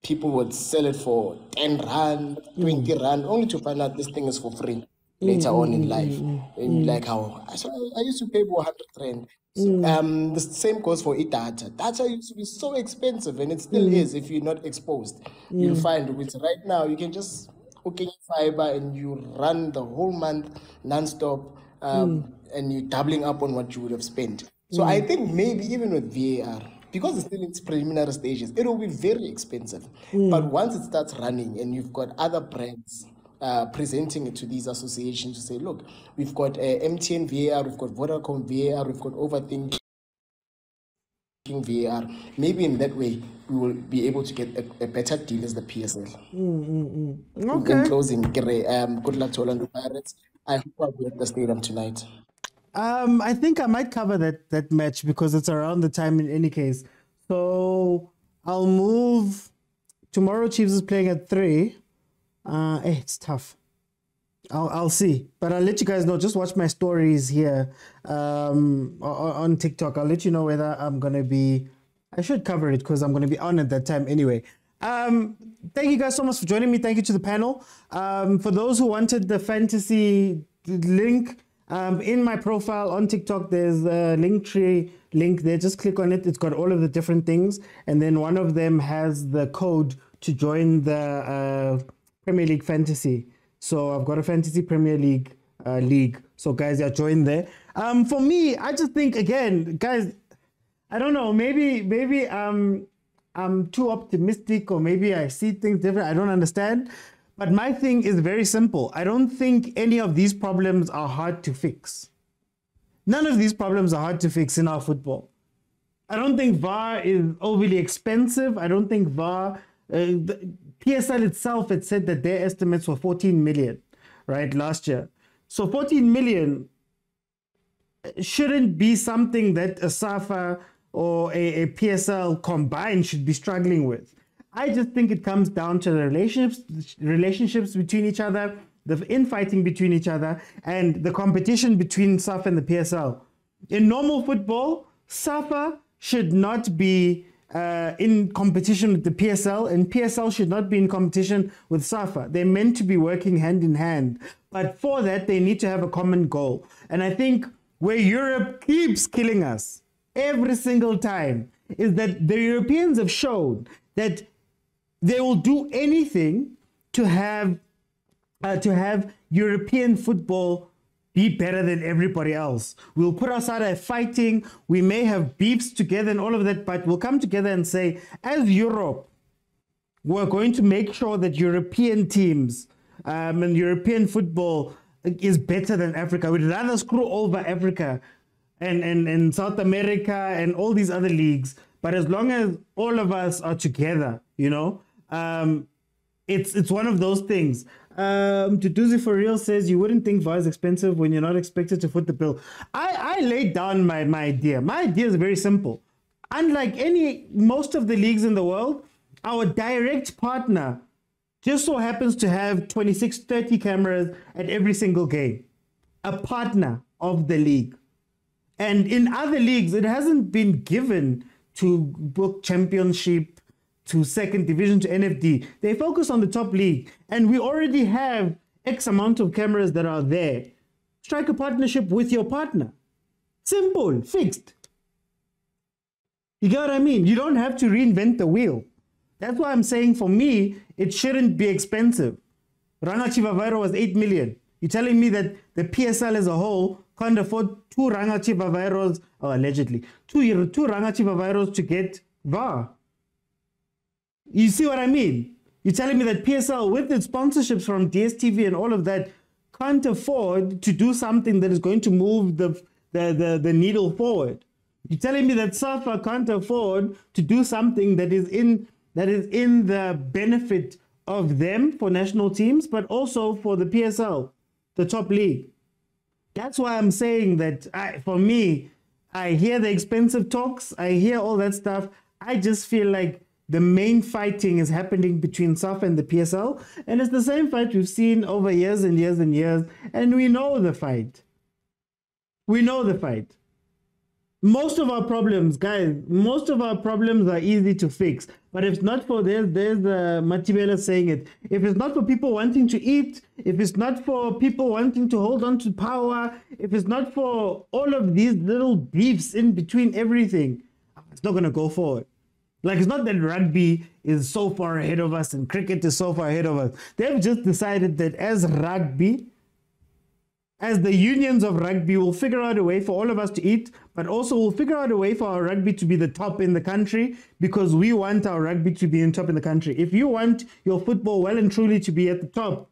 People would sell it for 10 rand, 20 rand, only to find out this thing is for free later on in life. And like how I used to pay 100 rand. The same goes for data. Data used to be so expensive, and it still is if you're not exposed. You'll find which right now you can just hook in fiber and you run the whole month non-stop, and you're doubling up on what you would have spent. So I think maybe even with VAR, because it's still in its preliminary stages, it will be very expensive. But once it starts running and you've got other brands presenting it to these associations to say, look, we've got MTN VAR, we've got Vodacom VAR, we've got Overthinking VAR. Maybe in that way, we will be able to get a better deal as the PSL. Okay. In closing, good luck to Orlando Pirates. I hope I'll be at the stadium tonight. I think I might cover that match because it's around the time in any case. So I'll move. Tomorrow Chiefs is playing at 3. It's tough. I'll see. But I'll let you guys know. Just watch my stories here on TikTok. I'll let you know whether I'm going to be... I should cover it because I'm going to be on at that time anyway. Thank you guys so much for joining me. Thank you to the panel. For those who wanted the fantasy link, in my profile on TikTok, there's a Linktree link there. Just click on it. It's got all of the different things. And then one of them has the code to join the Premier League Fantasy. So I've got a Fantasy Premier League league. So guys, join there. For me, I just think, again, guys, I don't know. Maybe I'm too optimistic, or maybe I see things different. I don't understand. But my thing is very simple. I don't think any of these problems are hard to fix. None of these problems are hard to fix in our football. I don't think VAR is overly expensive. I don't think VAR... the PSL itself had said that their estimates were 14 million, right, last year. So 14 million shouldn't be something that a SAFA or a PSL combined should be struggling with. I just think it comes down to the relationships between each other, the infighting between each other, and the competition between SAFA and the PSL. In normal football, SAFA should not be in competition with the PSL, and PSL should not be in competition with SAFA. They're meant to be working hand in hand. But for that, they need to have a common goal. And I think where Europe keeps killing us every single time is that the Europeans have shown that they will do anything to have European football be better than everybody else. We'll put ourselves fighting. We may have beefs together and all of that, but we'll come together and say, as Europe, we're going to make sure that European teams and European football is better than Africa. We'd rather screw over Africa and South America and all these other leagues. But as long as all of us are together, it's one of those things. Mduduzi for real says you wouldn't think VAR is expensive when you're not expected to foot the bill. I laid down my idea. My idea is very simple. Unlike most of the leagues in the world, our direct partner just so happens to have 26, 30 cameras at every single game. A partner of the league. And in other leagues, it hasn't been given to book championship, to second division, to NFD. They focus on the top league. And we already have X amount of cameras that are there. Strike a partnership with your partner. Simple, fixed. You get what I mean? You don't have to reinvent the wheel. That's why I'm saying, for me, it shouldn't be expensive. Rangachi Vavairo was 8 million. You're telling me that the PSL as a whole can't afford 2 Rangachi Vavairos, or allegedly, two Rangachi Vavairos to get VAR. You see what I mean? You're telling me that PSL, with its sponsorships from DSTV and all of that, can't afford to do something that is going to move the needle forward. You're telling me that SAFA can't afford to do something that is in the benefit of them for national teams, but also for the PSL, the top league. That's why I'm saying that for me, I hear the expensive talks, I hear all that stuff. I just feel like the main fighting is happening between SAFA and the PSL, and it's the same fight we've seen over years and years and years, and we know the fight. We know the fight. Most of our problems, guys, most of our problems are easy to fix. But if it's not for there's Matibela saying it. If it's not for people wanting to eat, if it's not for people wanting to hold on to power, if it's not for all of these little beefs in between everything, it's not going to go forward. Like, it's not that rugby is so far ahead of us and cricket is so far ahead of us. They've just decided that as rugby, as the unions of rugby, will figure out a way for all of us to eat, but also we'll figure out a way for our rugby to be the top in the country, because we want our rugby to be in top in the country. If you want your football well and truly to be at the top,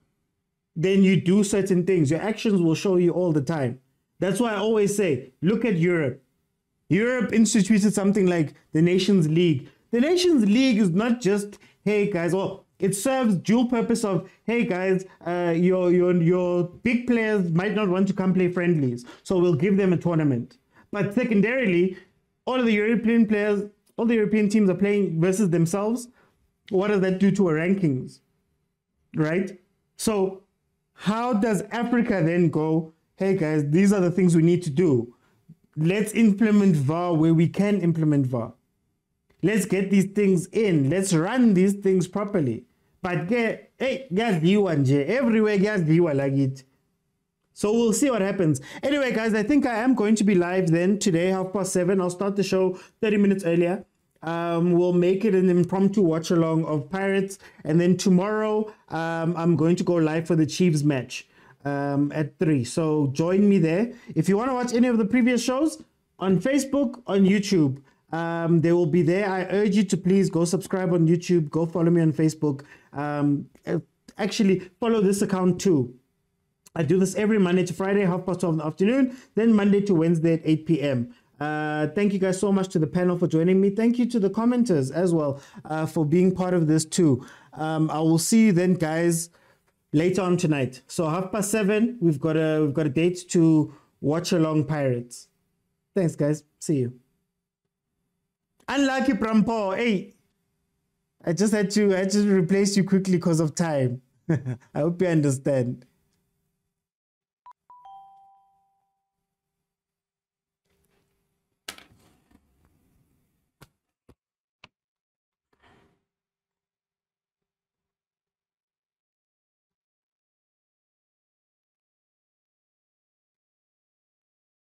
then you do certain things. Your actions will show you all the time. That's why I always say, look at Europe. Europe instituted something like the Nations League. The Nations League is not just, hey guys, well, it serves dual purpose of, hey guys, your big players might not want to come play friendlies, so we'll give them a tournament. But secondarily, all of the European players, all the European teams are playing versus themselves. What does that do to our rankings? Right? So how does Africa then go, hey guys, these are the things we need to do. Let's implement VAR where we can implement VAR. Let's get these things in. Let's run these things properly. But everywhere like it. So we'll see what happens. Anyway, guys, I think I am going to be live then today, 7:30. I'll start the show 30 minutes earlier. We'll make it an impromptu watch along of Pirates. And then tomorrow, I'm going to go live for the Chiefs match at 3. So join me there. If you want to watch any of the previous shows on Facebook, on YouTube, they will be there. I urge you to please go subscribe on YouTube, go follow me on Facebook. Actually, follow this account too. I do this every Monday to Friday, 12:30 in the afternoon, then Monday to Wednesday at 8 p.m. Thank you guys so much to the panel for joining me. Thank you to the commenters as well for being part of this too. I will see you then, guys, later on tonight. So 7:30, we've got a date to watch along Pirates. Thanks, guys. See you. Unlucky Prampo. Hey, I just had to replace you quickly because of time. I hope you understand.